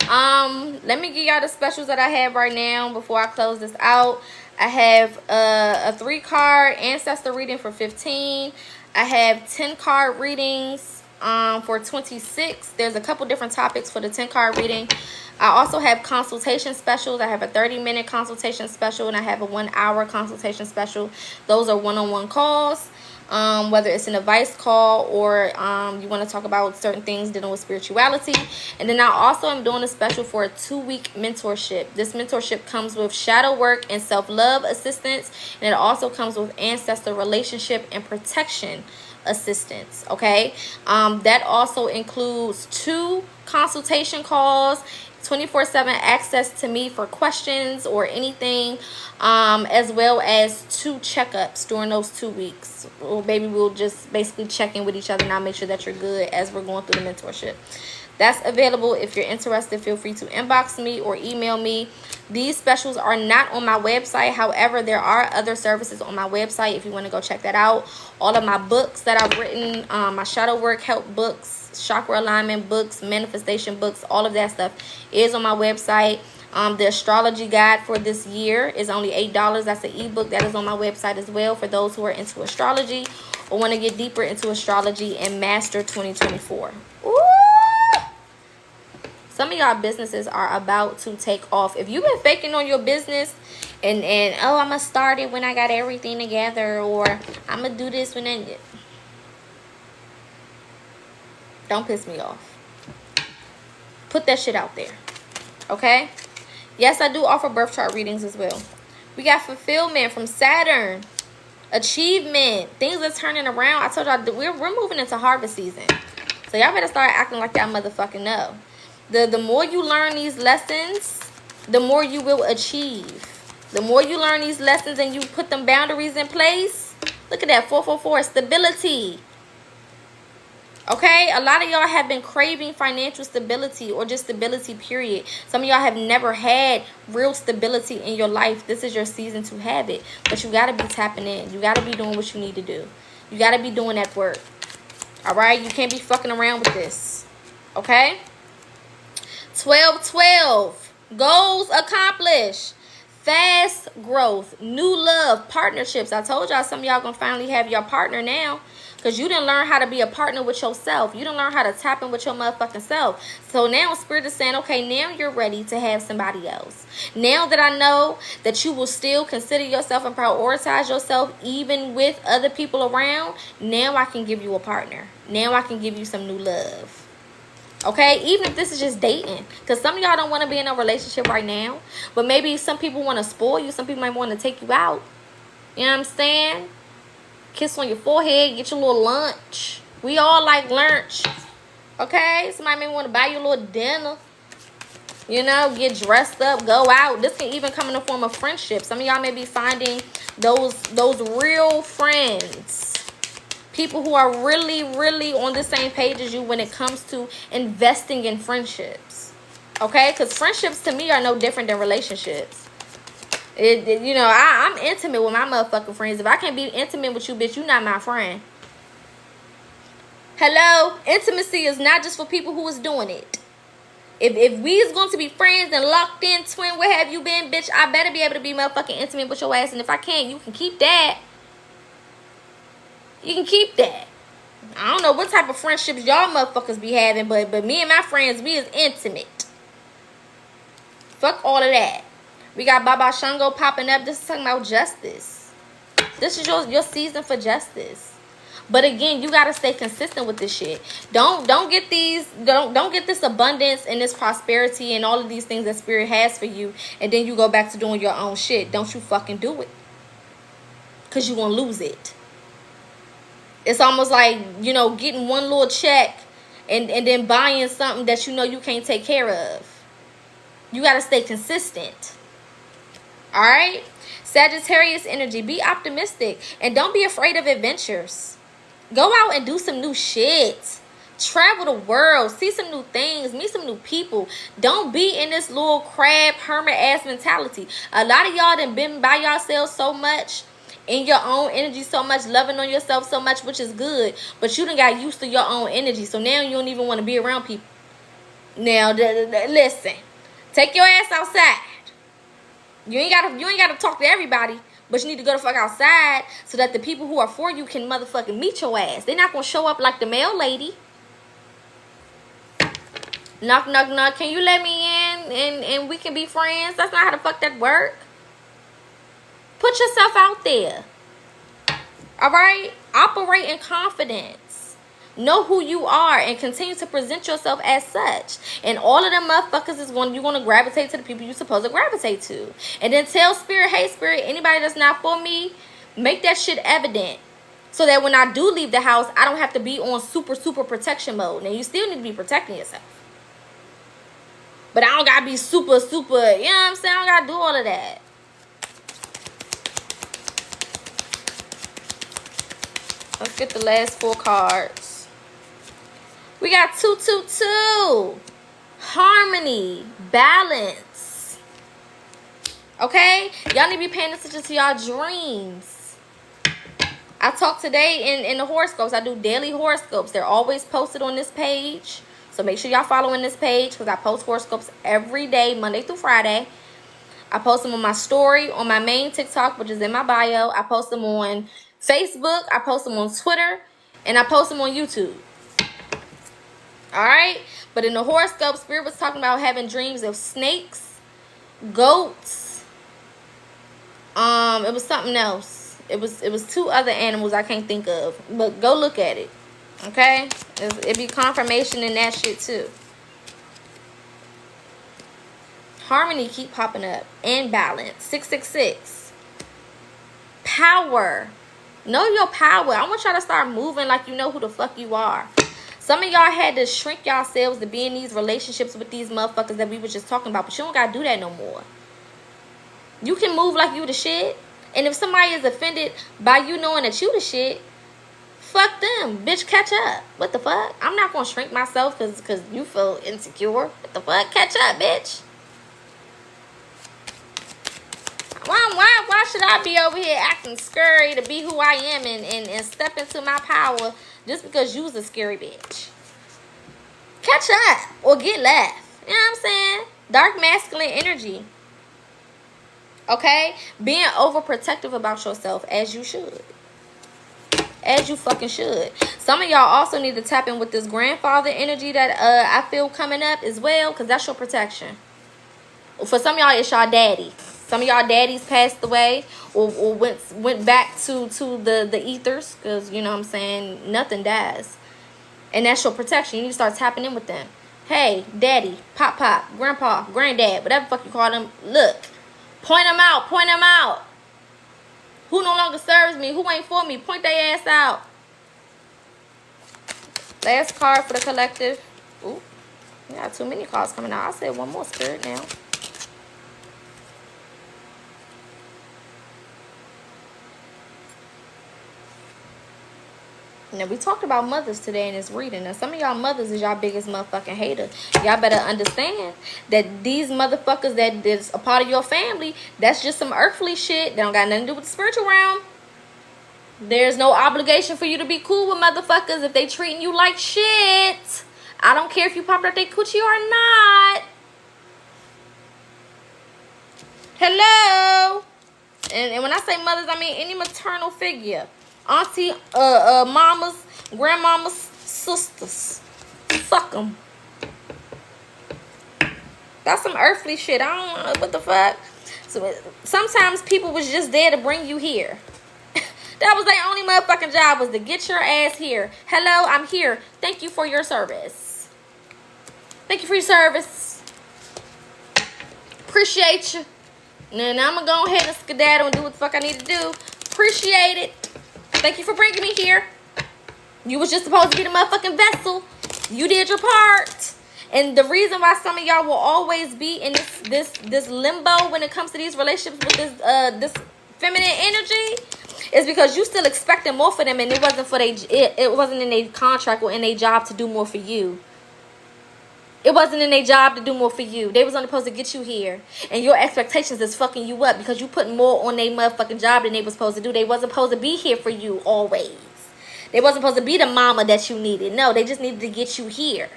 Let me give y'all the specials that I have right now before I close this out. I have a 3-card ancestor reading for $15. I have 10-card readings for $26. There's a couple different topics for the 10-card reading. I also have consultation specials. I have a 30-minute consultation special and I have a 1-hour consultation special. Those are one-on-one calls. Whether it's an advice call or you want to talk about certain things dealing with spirituality. And then I also am doing a special for a 2-week mentorship. This mentorship comes with shadow work and self-love assistance, and it also comes with ancestor relationship and protection assistance. Okay, that also includes 2 consultation calls, 24/7 access to me for questions or anything, as well as 2 checkups during those 2 weeks. Or maybe we'll just basically check in with each other and I'll make sure that you're good as we're going through the mentorship. That's available. If you're interested, feel free to inbox me or email me. These specials are not on my website. However, there are other services on my website if you want to go check that out. All of my books that I've written, my shadow work help books, chakra alignment books, manifestation books, all of that stuff is on my website. The astrology guide for this year is only $8. That's an ebook that is on my website as well for those who are into astrology or want to get deeper into astrology and master 2024. Ooh! Some of y'all businesses are about to take off. If you've been faking on your business and oh, I'm going to start it when I got everything together, or I'm going to do this when I... Don't piss me off. Put that shit out there. Okay? Yes, I do offer birth chart readings as well. We got fulfillment from Saturn. Achievement. Things are turning around. I told y'all we're moving into harvest season. So y'all better start acting like y'all motherfucking know. The more you learn these lessons, the more you will achieve. The more you learn these lessons and you put them boundaries in place. Look at that, 444, stability. Okay, a lot of y'all have been craving financial stability or just stability, period. Some of y'all have never had real stability in your life. This is your season to have it. But you got to be tapping in. You got to be doing what you need to do. You got to be doing that work. All right, you can't be fucking around with this. Okay? 12-12. Goals accomplished. Fast growth. New love. Partnerships. I told y'all some of y'all gonna finally have your partner now. Because you didn't learn how to be a partner with yourself. You didn't learn how to tap in with your motherfucking self. So now Spirit is saying, okay, now you're ready to have somebody else. Now that I know that you will still consider yourself and prioritize yourself even with other people around, now I can give you a partner. Now I can give you some new love. Okay, even if this is just dating, because some of y'all don't want to be in a relationship right now, but maybe some people want to spoil you. Some people might want to take you out. You know what I'm saying? Kiss on your forehead, get your little lunch. We all like lunch. Okay, somebody may want to buy you a little dinner. You know, get dressed up, go out. This can even come in the form of friendship. Some of y'all may be finding those real friends. People who are really, really on the same page as you when it comes to investing in friendships. Okay? Because friendships to me are no different than relationships. You know, I'm intimate with my motherfucking friends. If I can't be intimate with you, bitch, you not my friend. Hello? Intimacy is not just for people who is doing it. If we is going to be friends and locked in, twin, where have you been, bitch? I better be able to be motherfucking intimate with your ass. And if I can't, you can keep that. You can keep that. I don't know what type of friendships y'all motherfuckers be having, but me and my friends, we is intimate. Fuck all of that. We got Baba Shango popping up. This is talking about justice. This is your season for justice. But again, you gotta stay consistent with this shit. Don't get this abundance and this prosperity and all of these things that spirit has for you, and then you go back to doing your own shit. Don't you fucking do it. Cause you gonna lose it. It's almost like, you know, getting one little check and then buying something that you know you can't take care of. You gotta stay consistent. Alright? Sagittarius energy. Be optimistic. And don't be afraid of adventures. Go out and do some new shit. Travel the world. See some new things. Meet some new people. Don't be in this little crab hermit ass mentality. A lot of y'all done been by yourselves so much. In your own energy so much. Loving on yourself so much. Which is good. But you done got used to your own energy. So now you don't even want to be around people. Now, listen. Take your ass outside. You ain't gotta talk to everybody, but you need to go the fuck outside so that the people who are for you can motherfucking meet your ass. They're not gonna show up like the mail lady. Knock, knock, knock. Can you let me in and we can be friends? That's not how the fuck that work. Put yourself out there. Alright? Operate in confidence. Know who you are and continue to present yourself as such. And all of them motherfuckers is you're going to gravitate to the people you're supposed to gravitate to. And then tell spirit, hey spirit, anybody that's not for me, make that shit evident. So that when I do leave the house, I don't have to be on super protection mode. Now you still need to be protecting yourself. But I don't got to be super, you know what I'm saying? I don't got to do all of that. Let's get the last 4 cards. We got 222. Harmony. Balance. Okay? Y'all need to be paying attention to y'all dreams. I talked today in the horoscopes. I do daily horoscopes. They're always posted on this page. So make sure y'all following this page because I post horoscopes every day, Monday through Friday. I post them on my story, on my main TikTok, which is in my bio. I post them on Facebook. I post them on Twitter. And I post them on YouTube. Alright? But in the horoscope, spirit was talking about having dreams of snakes, goats. It was something else. It was 2 other animals I can't think of. But go look at it. Okay? It be confirmation in that shit too. Harmony keep popping up. And balance. 666. Power. Know your power. I want y'all to start moving like you know who the fuck you are. Some of y'all had to shrink yourselves to be in these relationships with these motherfuckers that we were just talking about. But you don't got to do that no more. You can move like you the shit. And if somebody is offended by you knowing that you the shit, fuck them. Bitch, catch up. What the fuck? I'm not going to shrink myself because you feel insecure. What the fuck? Catch up, bitch. Why should I be over here acting scary to be who I am and step into my power just because you's a scary bitch? Catch up or get left. You know what I'm saying? Dark masculine energy. Okay? Being overprotective about yourself as you should. As you fucking should. Some of y'all also need to tap in with this grandfather energy that I feel coming up as well because that's your protection. For some of y'all, it's y'all daddy. Some of y'all daddies passed away or went back to the ethers because, you know what I'm saying, nothing dies. And that's your protection. You need to start tapping in with them. Hey, daddy, pop, grandpa, granddad, whatever the fuck you call them. Look, point them out. Who no longer serves me? Who ain't for me? Point their ass out. Last card for the collective. Ooh, we got too many cards coming out. I'll say one more, spirit, now. Now, we talked about mothers today in this reading. Now, some of y'all mothers is y'all biggest motherfucking hater. Y'all better understand that these motherfuckers that is a part of your family, that's just some earthly shit. They don't got nothing to do with the spiritual realm. There's no obligation for you to be cool with motherfuckers if they treating you like shit. I don't care if you pop out their coochie or not. Hello. And when I say mothers, I mean any maternal figure. Auntie, mamas, grandmamas, sisters. Fuck them. That's some earthly shit. I don't know what the fuck. So sometimes people was just there to bring you here. That was their only motherfucking job, was to get your ass here. Hello, I'm here. Thank you for your service. Thank you for your service. Appreciate you. And I'm gonna go ahead and skedaddle and do what the fuck I need to do. Appreciate it. Thank you for bringing me here. You was just supposed to be the motherfucking vessel. You did your part. And the reason why some of y'all will always be in this limbo when it comes to these relationships with this feminine energy is because you still expecting more for them, and it wasn't for it wasn't in their contract or in their job to do more for you. It wasn't in their job to do more for you. They was only supposed to get you here, and your expectations is fucking you up because you put more on their motherfucking job than they was supposed to do. They wasn't supposed to be here for you always. They wasn't supposed to be the mama that you needed. No, they just needed to get you here.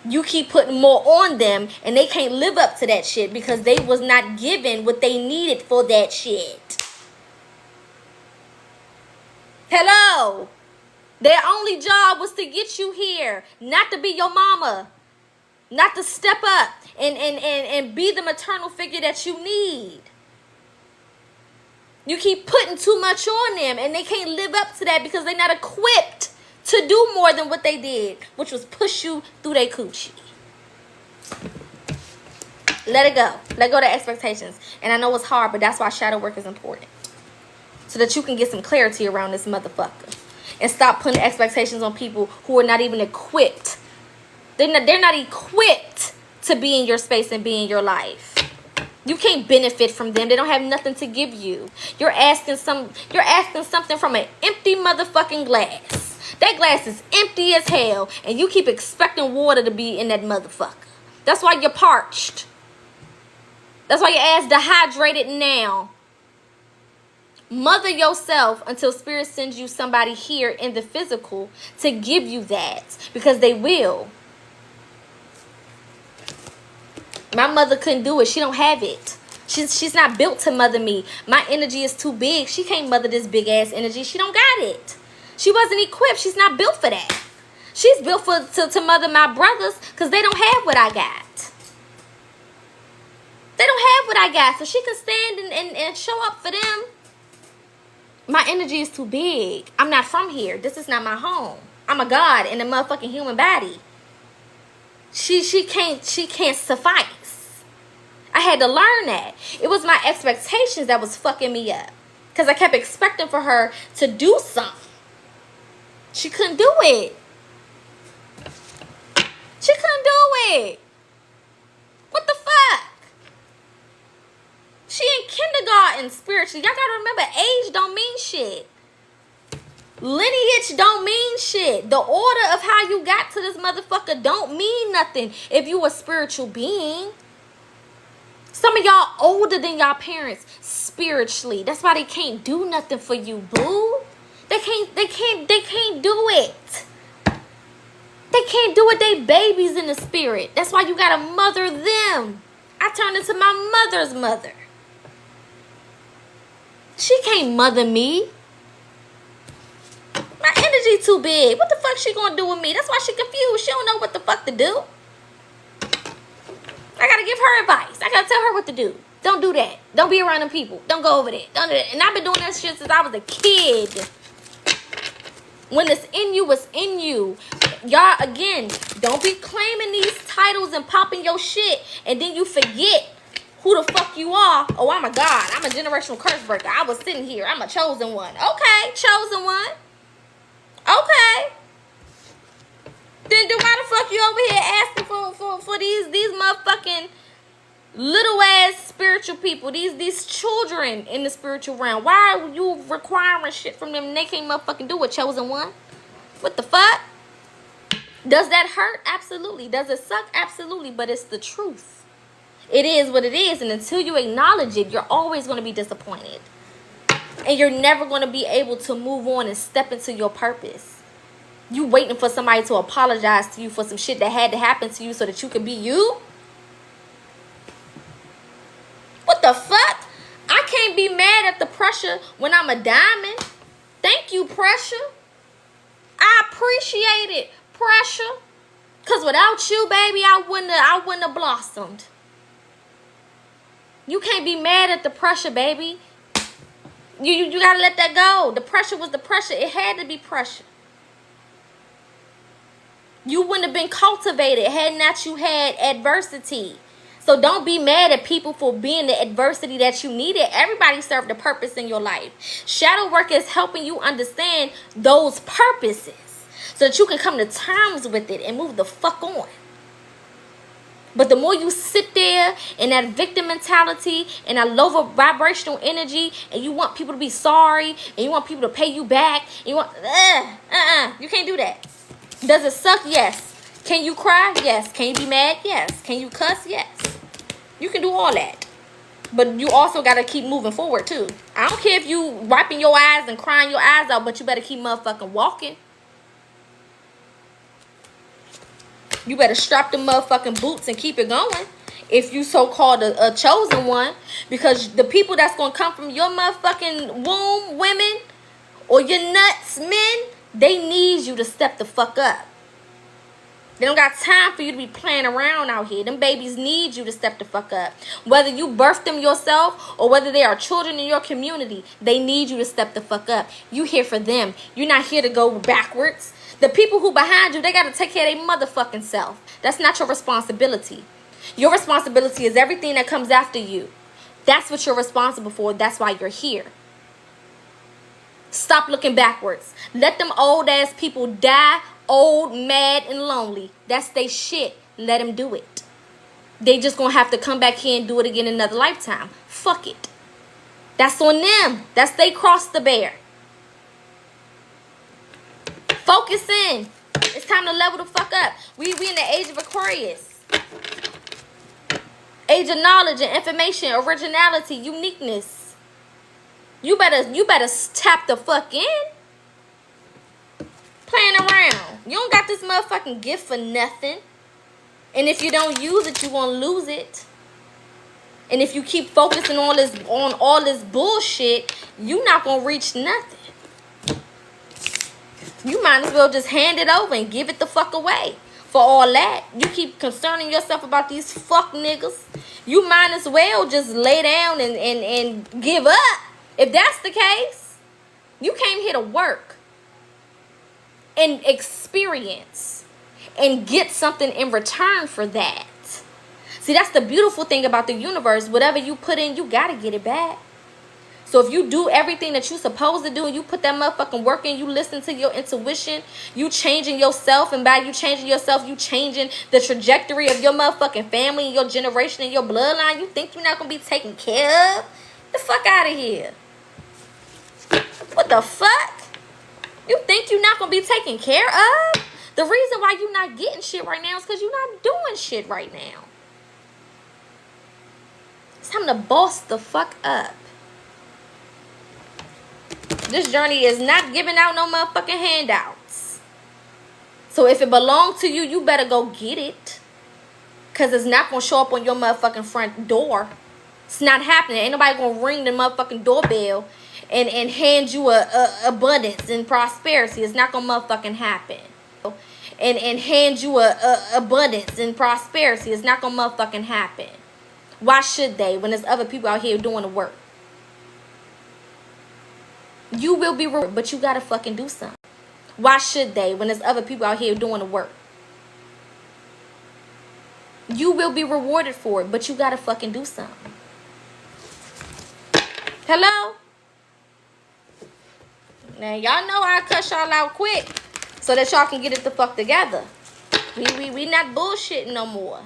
You keep putting more on them, and they can't live up to that shit because they was not given what they needed for that shit. Hello? Their only job was to get you here, not to be your mama, not to step up and be the maternal figure that you need. You keep putting too much on them, and they can't live up to that because they're not equipped to do more than what they did, which was push you through their coochie. Let it go. Let go of the expectations. And I know it's hard, but that's why shadow work is important. So that you can get some clarity around this motherfucker. And stop putting expectations on people who are not even equipped. They're not equipped to be in your space and be in your life. You can't benefit from them. They don't have nothing to give you. You're asking something from an empty motherfucking glass. That glass is empty as hell, and you keep expecting water to be in that motherfucker. That's why you're parched. That's why your ass dehydrated now. Mother yourself until spirit sends you somebody here in the physical to give you that, because they will. My mother couldn't do it. She don't have it. She's not built to mother me. My energy is too big. She can't mother this big ass energy. She don't got it. She wasn't equipped. She's not built for that. She's built to mother my brothers because they don't have what I got. They don't have what I got, so she can stand and show up for them. My energy is too big. I'm not from here. This is not my home. I'm a god in a motherfucking human body. She can't suffice. I had to learn that. It was my expectations that was fucking me up. Because I kept expecting for her to do something. She couldn't do it. She couldn't do it. What the fuck? She in kindergarten spiritually. Y'all gotta remember, age don't mean shit. Lineage don't mean shit. The order of how you got to this motherfucker don't mean nothing if you a spiritual being. Some of y'all older than y'all parents spiritually. That's why they can't do nothing for you, boo. They can't do it. They can't do it. They babies in the spirit. That's why you gotta mother them. I turned into my mother's mother. She can't mother me. My energy too big. What the fuck she gonna do with me? That's why she confused. She don't know what the fuck to do. I gotta give her advice. I gotta tell her what to do. Don't do that. Don't be around them people. Don't go over there. Don't do that. And I've been doing that shit since I was a kid. When it's in you, it's in you. Y'all, again, don't be claiming these titles and popping your shit, and then you forget who the fuck you are. Oh, I'm a god. I'm a generational curse breaker. I was sitting here. I'm a chosen one. Okay, chosen one. Okay. Then why the fuck you over here asking for these motherfucking little ass spiritual people, these children in the spiritual realm? Why are you requiring shit from them and they can't motherfucking do it, chosen one? What the fuck? Does that hurt? Absolutely. Does it suck? Absolutely. But it's the truth. It is what it is, and until you acknowledge it, you're always going to be disappointed. And you're never going to be able to move on and step into your purpose. You waiting for somebody to apologize to you for some shit that had to happen to you so that you can be you? What the fuck? I can't be mad at the pressure when I'm a diamond. Thank you, pressure. I appreciate it, pressure. Cause without you, baby, I wouldn't have blossomed. You can't be mad at the pressure, baby. You gotta let that go. The pressure was the pressure. It had to be pressure. You wouldn't have been cultivated had not you had adversity. So don't be mad at people for being the adversity that you needed. Everybody served a purpose in your life. Shadow work is helping you understand those purposes so that you can come to terms with it and move the fuck on. But the more you sit there in that victim mentality and that low vibrational energy, and you want people to be sorry, and you want people to pay you back, and you want, you can't do that. Does it suck? Yes. Can you cry? Yes. Can you be mad? Yes. Can you cuss? Yes. You can do all that. But you also got to keep moving forward, too. I don't care if you wiping your eyes and crying your eyes out, but you better keep motherfucking walking. You better strap the motherfucking boots and keep it going. If you so-called a chosen one. Because the people that's going to come from your motherfucking womb, women, or your nuts, men, they need you to step the fuck up. They don't got time for you to be playing around out here. Them babies need you to step the fuck up. Whether you birthed them yourself or whether they are children in your community, they need you to step the fuck up. You here for them. You're not here to go backwards. The people who behind you, they got to take care of their motherfucking self. That's not your responsibility. Your responsibility is everything that comes after you. That's what you're responsible for. That's why you're here. Stop looking backwards. Let them old ass people die old, mad, and lonely. That's they shit. Let them do it. They just gonna have to come back here and do it again in another lifetime. Fuck it. That's on them. That's they cross the bear. Focus in. It's time to level the fuck up. We in the age of Aquarius. Age of knowledge and information, originality, uniqueness. You better tap the fuck in. Playing around. You don't got this motherfucking gift for nothing. And if you don't use it, you gonna lose it. And if you keep focusing on all this bullshit, you not gonna reach nothing. You might as well just hand it over and give it the fuck away. For all that, you keep concerning yourself about these fuck niggas. You might as well just lay down and give up. If that's the case, you came here to work and experience and get something in return for that. See, that's the beautiful thing about the universe. Whatever you put in, you gotta get it back. So if you do everything that you're supposed to do and you put that motherfucking work in, you listen to your intuition, you changing yourself, and by you changing yourself, you changing the trajectory of your motherfucking family and your generation and your bloodline. You think you're not gonna be taken care of? The fuck out of here. What the fuck? You think you're not gonna be taken care of? The reason why you're not getting shit right now is because you're not doing shit right now. It's time to boss the fuck up. This journey is not giving out no motherfucking handouts. So if it belongs to you, you better go get it. Because it's not going to show up on your motherfucking front door. It's not happening. Ain't nobody going to ring the motherfucking doorbell and hand you a abundance and prosperity. It's not going to motherfucking happen. And hand you a abundance and prosperity. It's not going to motherfucking happen. Why should they when there's other people out here doing the work? You will be rewarded, but you gotta fucking do something. Why should they when there's other people out here doing the work? You will be rewarded for it, but you gotta fucking do something. Hello? Now y'all know I cut y'all out quick so that y'all can get it the fuck together. We not bullshitting no more.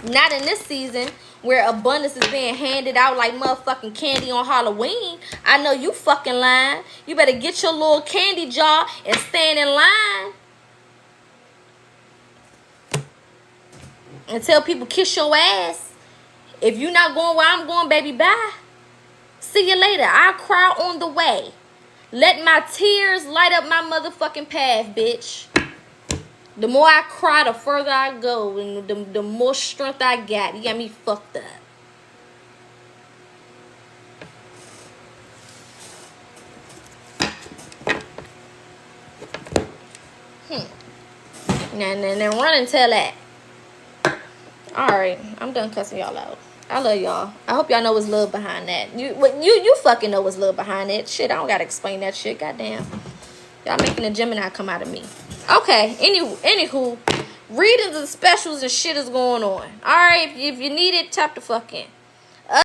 Not in this season where abundance is being handed out like motherfucking candy on Halloween. I know you fucking lying. You better get your little candy jar and stand in line. And tell people kiss your ass. If you not going where I'm going, baby, bye. See you later. I'll cry on the way. Let my tears light up my motherfucking path, bitch. The more I cry, the further I go, and the more strength I got. You got me fucked up. And then run and tell that. Alright, I'm done cussing y'all out. I love y'all. I hope y'all know what's love behind that. You fucking know what's love behind that. Shit, I don't gotta explain that shit. Goddamn. Y'all making a Gemini come out of me. Okay, anywho, readings and specials and shit is going on. Alright, if you need it, tap the fuck in.